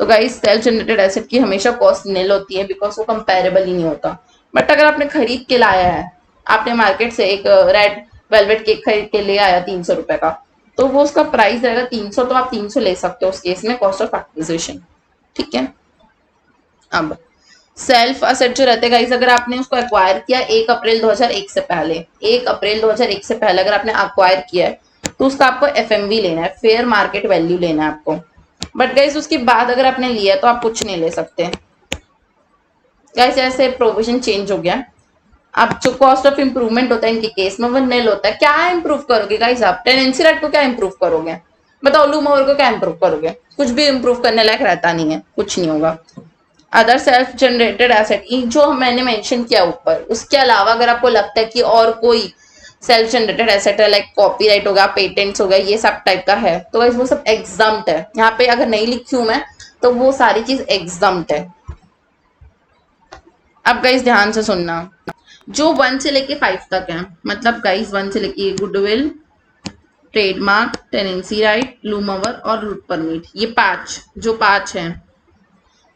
तो गाइस सेल्फ जनरेटेड एसेट की हमेशा कॉस्ट नील होती है, बिकॉज वो कंपेरेबल ही नहीं होता। बट अगर आपने खरीद के लाया है, आपने मार्केट से एक रेड वेलवेट केक खरीद के ले आया 300 रुपए का, तो वो उसका प्राइस रहेगा 300, तो आप 300 ले सकते हो उस केस में, कॉस्ट ऑफ एक्विजिशन। ठीक है, अब सेल्फ असेट जो रहते हैं गाइस, अगर आपने उसको एक्वायर किया 1 अप्रैल 2001 से पहले, 1 अप्रैल 2001 से पहले अगर आपने एक्वायर किया है तो उसका आपको एफएमवी लेना है, फेयर मार्केट वैल्यू लेना है आपको। बट गाइस उसके बाद अगर आपने लिया तो आप कुछ नहीं ले सकते। गाइस ऐसे प्रोविजन चेंज हो गया। अब जो कॉस्ट ऑफ इंप्रूवमेंट होता है इनके केस में वो नील होता है। क्या इंप्रूव करोगे गाइस आप? टेनेंसी राइट को क्या इंप्रूव करोगे? बताओ, लूम ओवर को क्या इंप्रूव करोगे? कुछ भी इंप्रूव करने लायक रहता नहीं है, कुछ नहीं होगा। अदर सेल्फ जनरेटेड एसेट जो मैंने मेंशन किया ऊपर, उसके अलावा अगर आपको लगता है कि और कोई सेल्फ जनरेटेड एसेट है, लाइक कॉपीराइट हो गया, पेटेंट्स हो गया, ये सब टाइप का है, तो गाइस वो सब एग्जम्प्ट है। यहाँ पे अगर नहीं लिखी हूं मैं तो वो सारी चीज एग्जम्प्ट है। अब गाइस ध्यान से सुनना, जो 1 से लेके 5 तक है, मतलब गाइस 1 से लेके goodwill, trademark, tenancy right, loom over और रूट परमिट, ये 5 जो 5 हैं,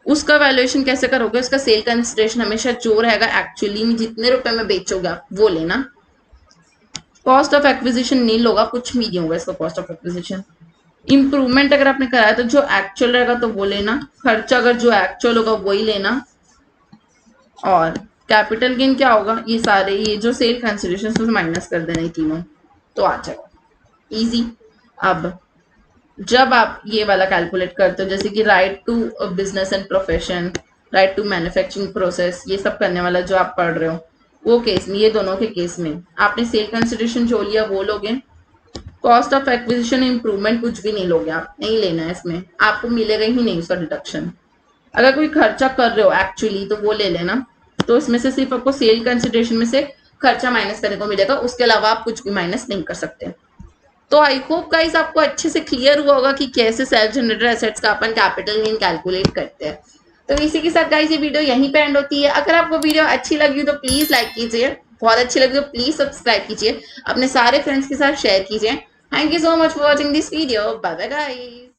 उसका वैल्यूएशन कैसे करोगे? उसका सेल कंसिडरेशन हमेशा जो रहेगा एक्चुअली में जितने रुपए में बेचोगे आप वो लेना। कॉस्ट ऑफ एक्विजिशन नील होगा, कुछ भी नहीं होगा इसका कॉस्ट ऑफ एक्विजिशन। इंप्रूवमेंट अगर आपने कराया तो जो एक्चुअल रहेगा तो वो लेना, खर्चा अगर जो एक्चुअल होगा वही लेना। और कैपिटल गेन क्या होगा? ये सारे ये जो सेल कंसिडरेशन माइनस कर देना, ये तीनों तो आ जाएगा, इजी। अब जब आप ये वाला कैलकुलेट करते हो, जैसे कि right to business and profession, right to manufacturing process, ये सब करने वाला जो आप पढ़ रहे हो, वो केस में, ये दोनों के केस में आपने सेल कंसिडरेशन जो लिया वो लोगे। कॉस्ट ऑफ एक्विजिशन इंप्रूवमेंट कुछ भी नहीं लोगे, आप नहीं लेना है इसमें, आपको मिलेगा ही नहीं उसका डिडक्शन। अगर कोई खर्चा कर रहे हो एक्चुअली तो वो ले लेना, तो इसमें से सिर्फ आपको सेल कंसिडरेशन में से खर्चा माइनस करने को मिलेगा, उसके अलावा आप कुछ भी माइनस नहीं कर सकते। तो आई होप गाइस आपको अच्छे से क्लियर हुआ होगा कि कैसे सेल्फ जनरेटेड एसेट्स का अपन कैपिटल गेन कैलकुलेट करते हैं। तो इसी के साथ गाइस ये वीडियो यहीं पे एंड होती है। अगर आपको वीडियो अच्छी लगी तो प्लीज लाइक कीजिए, बहुत अच्छी लगी तो प्लीज सब्सक्राइब कीजिए, अपने सारे फ्रेंड्स के साथ शेयर कीजिए। Thank you so much for watching this video. Bye bye guys.